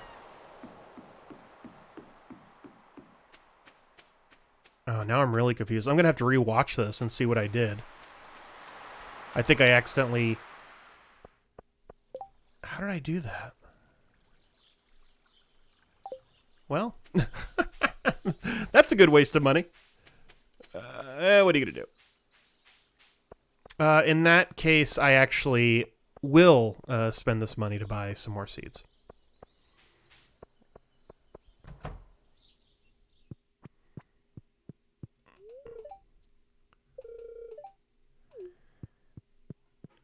Oh, now I'm really confused. I'm going to have to rewatch this and see what I did. I think I accidentally... How did I do that? Well, that's a good waste of money. What are you going to do? In that case, I actually will spend this money to buy some more seeds.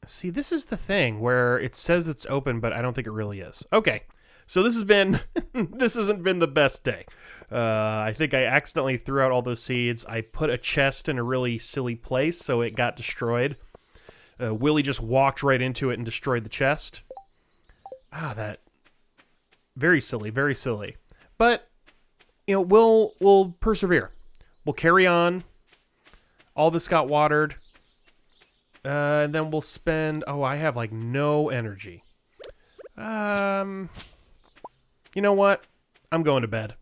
See, this is the thing where it says it's open, but I don't think it really is. Okay, so this has been this hasn't been the best day. I think I accidentally threw out all those seeds. I put a chest in a really silly place, so it got destroyed. Willie just walked right into it and destroyed the chest. That very silly, very silly. But you know, we'll persevere. We'll carry on. All this got watered. And then we'll spend... Oh, I have, like, no energy. You know what? I'm going to bed.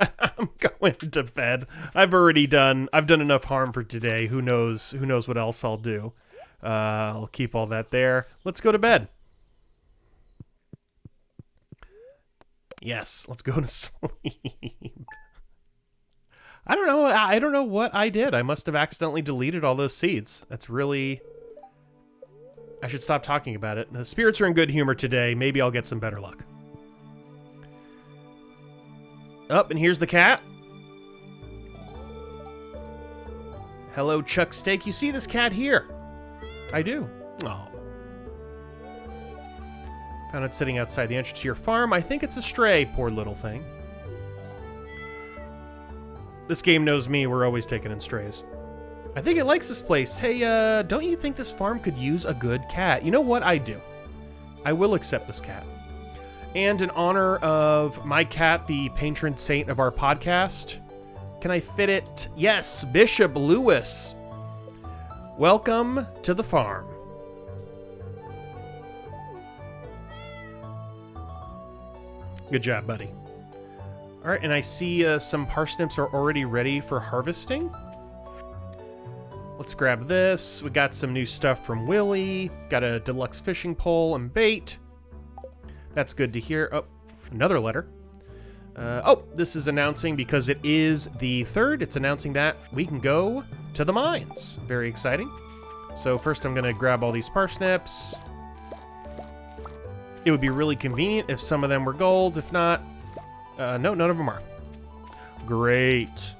I'm going to bed. I've done enough harm for today. Who knows what else I'll do. I'll keep all that there. Let's go to bed. Yes, let's go to sleep. I don't know what I did. I must have accidentally deleted all those seeds. That's really... I should stop talking about it. The spirits are in good humor today. Maybe I'll get some better luck. Up, and here's the cat. Hello, Chuck Steak. You see this cat here? I do. Oh. Found it sitting outside the entrance to your farm. I think it's a stray, poor little thing. This game knows me, we're always taking in strays. I think it likes this place. Hey, don't you think this farm could use a good cat? You know what? I do. I will accept this cat. And in honor of my cat, the patron saint of our podcast, can I fit it? Yes, Bishop Lewis. Welcome to the farm. Good job, buddy. All right, and I see some parsnips are already ready for harvesting. Let's grab this. We got some new stuff from Willie. Got a deluxe fishing pole and bait. That's good to hear. Oh, another letter. This is announcing, because it is the 3rd, it's announcing that we can go to the mines. Very exciting. So first I'm going to grab all these parsnips. It would be really convenient if some of them were gold. If not, no, none of them are. Great.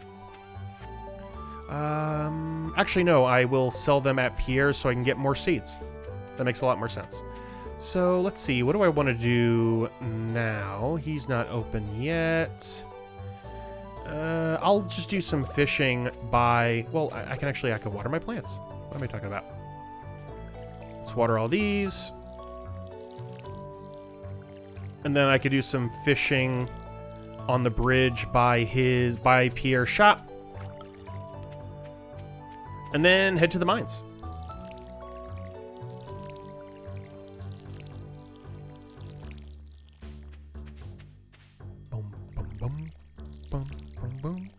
Actually, no, I will sell them at Pierre's so I can get more seeds. That makes a lot more sense. So, let's see. What do I want to do now? He's not open yet. I'll just do some fishing by... Well, I can water my plants. What am I talking about? Let's water all these. And then I could do some fishing on the bridge by Pierre's shop. And then head to the mines. Boom, boom, boom, boom, boom, boom.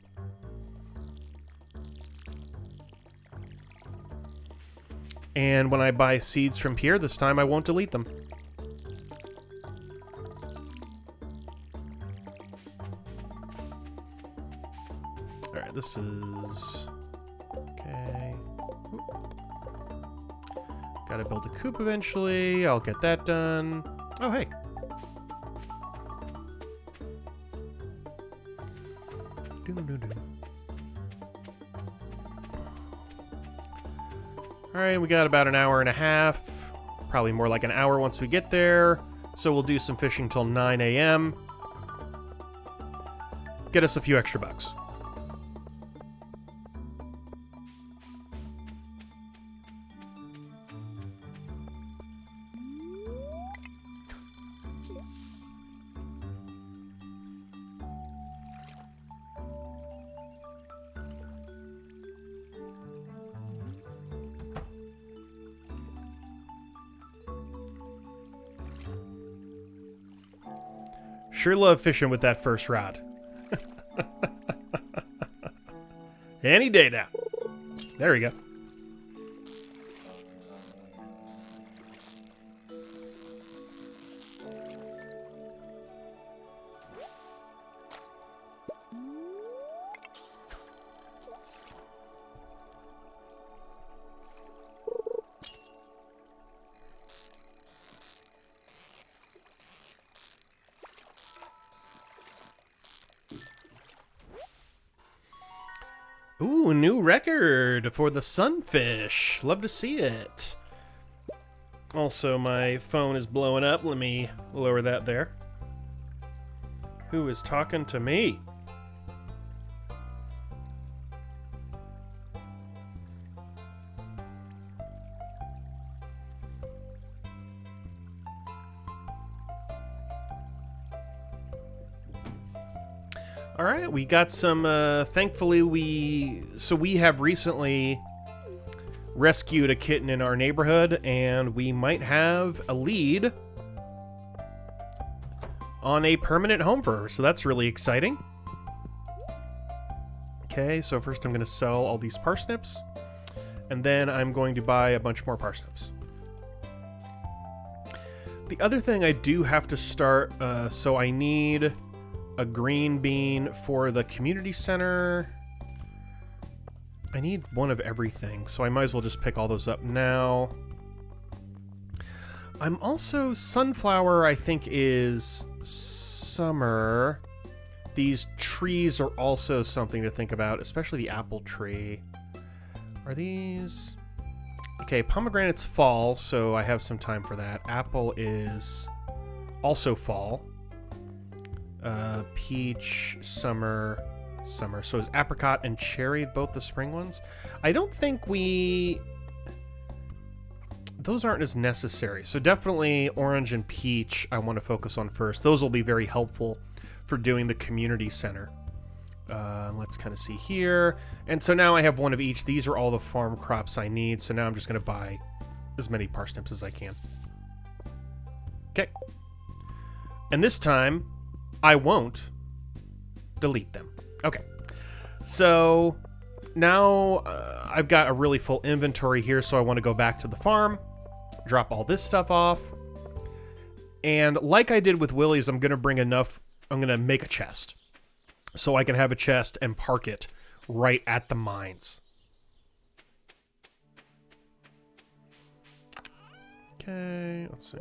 And when I buy seeds from Pierre this time, I won't delete them. Alright, this is... okay. Gotta build a coop eventually. I'll get that done. Oh, hey. Alright, we got about an hour and a half. Probably more like an hour once we get there. So we'll do some fishing till 9 a.m. Get us a few extra bucks. Sure love fishing with that first rod. Any day now. There we go. Ooh, new record for the sunfish. Love to see it. Also, my phone is blowing up. Let me lower that there. Who is talking to me? All right, we got some, thankfully we have recently rescued a kitten in our neighborhood, and we might have a lead on a permanent home for her, so that's really exciting. Okay, so first I'm going to sell all these parsnips, and then I'm going to buy a bunch more parsnips. The other thing I do have to start, so I need a green bean for the community center. I need one of everything, so I might as well just pick all those up now. I'm also... sunflower, I think, is summer. These trees are also something to think about, especially the apple tree. Are these... okay, pomegranate's fall, so I have some time for that. Apple is also fall. Peach, summer. So is apricot and cherry both the spring ones? I don't think those aren't as necessary. So definitely orange and peach I want to focus on first. Those will be very helpful for doing the community center. Let's kind of see here. And so now I have one of each. These are all the farm crops I need. So now I'm just going to buy as many parsnips as I can. Okay. And this time I won't delete them. Okay. So now I've got a really full inventory here, so I want to go back to the farm, drop all this stuff off, and like I did with Willie's, I'm going to make a chest, so I can have a chest and park it right at the mines. Okay, let's see.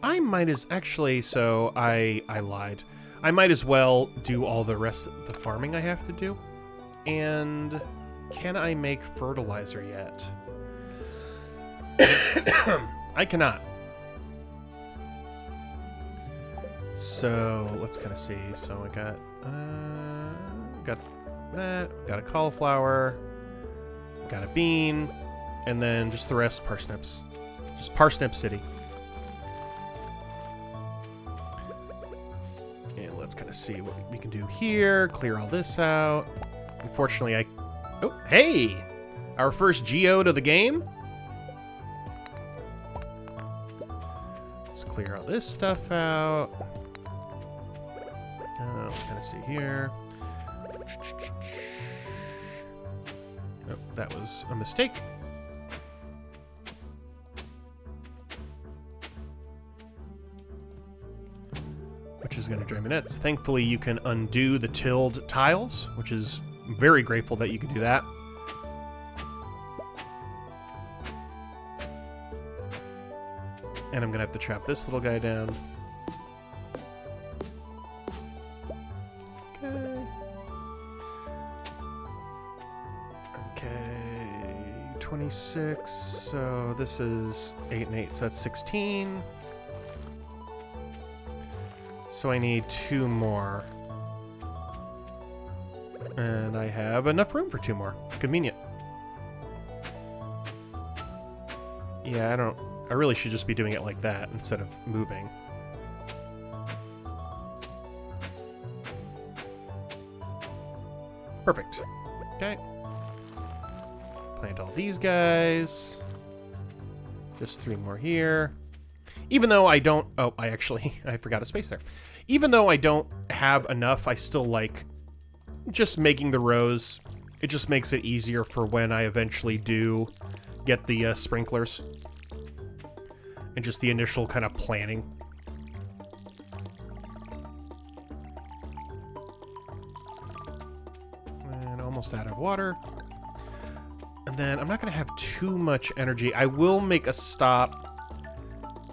I might as... actually, so I lied. I might as well do all the rest of the farming I have to do. And can I make fertilizer yet? I cannot. So let's kind of see. So I got that, got a cauliflower, got a bean, and then just the rest parsnips. Just Parsnip City. let's kind of see what we can do here. Clear all this out. Unfortunately, oh, hey! Our first geode of the game. Let's clear all this stuff out. Let's kind of see here. Oh, that was a mistake. Which is going to drain my nets. Thankfully, you can undo the tilled tiles, which is very grateful that you can do that. And I'm going to have to chop this little guy down. Okay. Okay, 26. So this is 8 and 8, so that's 16. So I need 2 more. And I have enough room for 2 more. Convenient. Yeah, I really should just be doing it like that instead of moving. Perfect. Okay. Plant all these guys. Just 3 more here. Even though I don't... Oh, I forgot a space there. Even though I don't have enough, I still like just making the rows. It just makes it easier for when I eventually do get the sprinklers. And just the initial kind of planning. And almost out of water. And then I'm not going to have too much energy. I will make a stop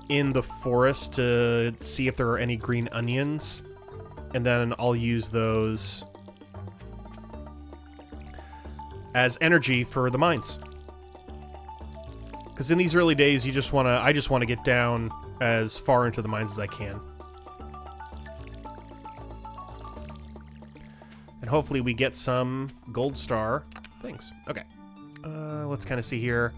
in the forest to see if there are any green onions. And then I'll use those as energy for the mines. Because in these early days, I just want to get down as far into the mines as I can. And hopefully we get some gold star things. Okay. Let's kind of see here.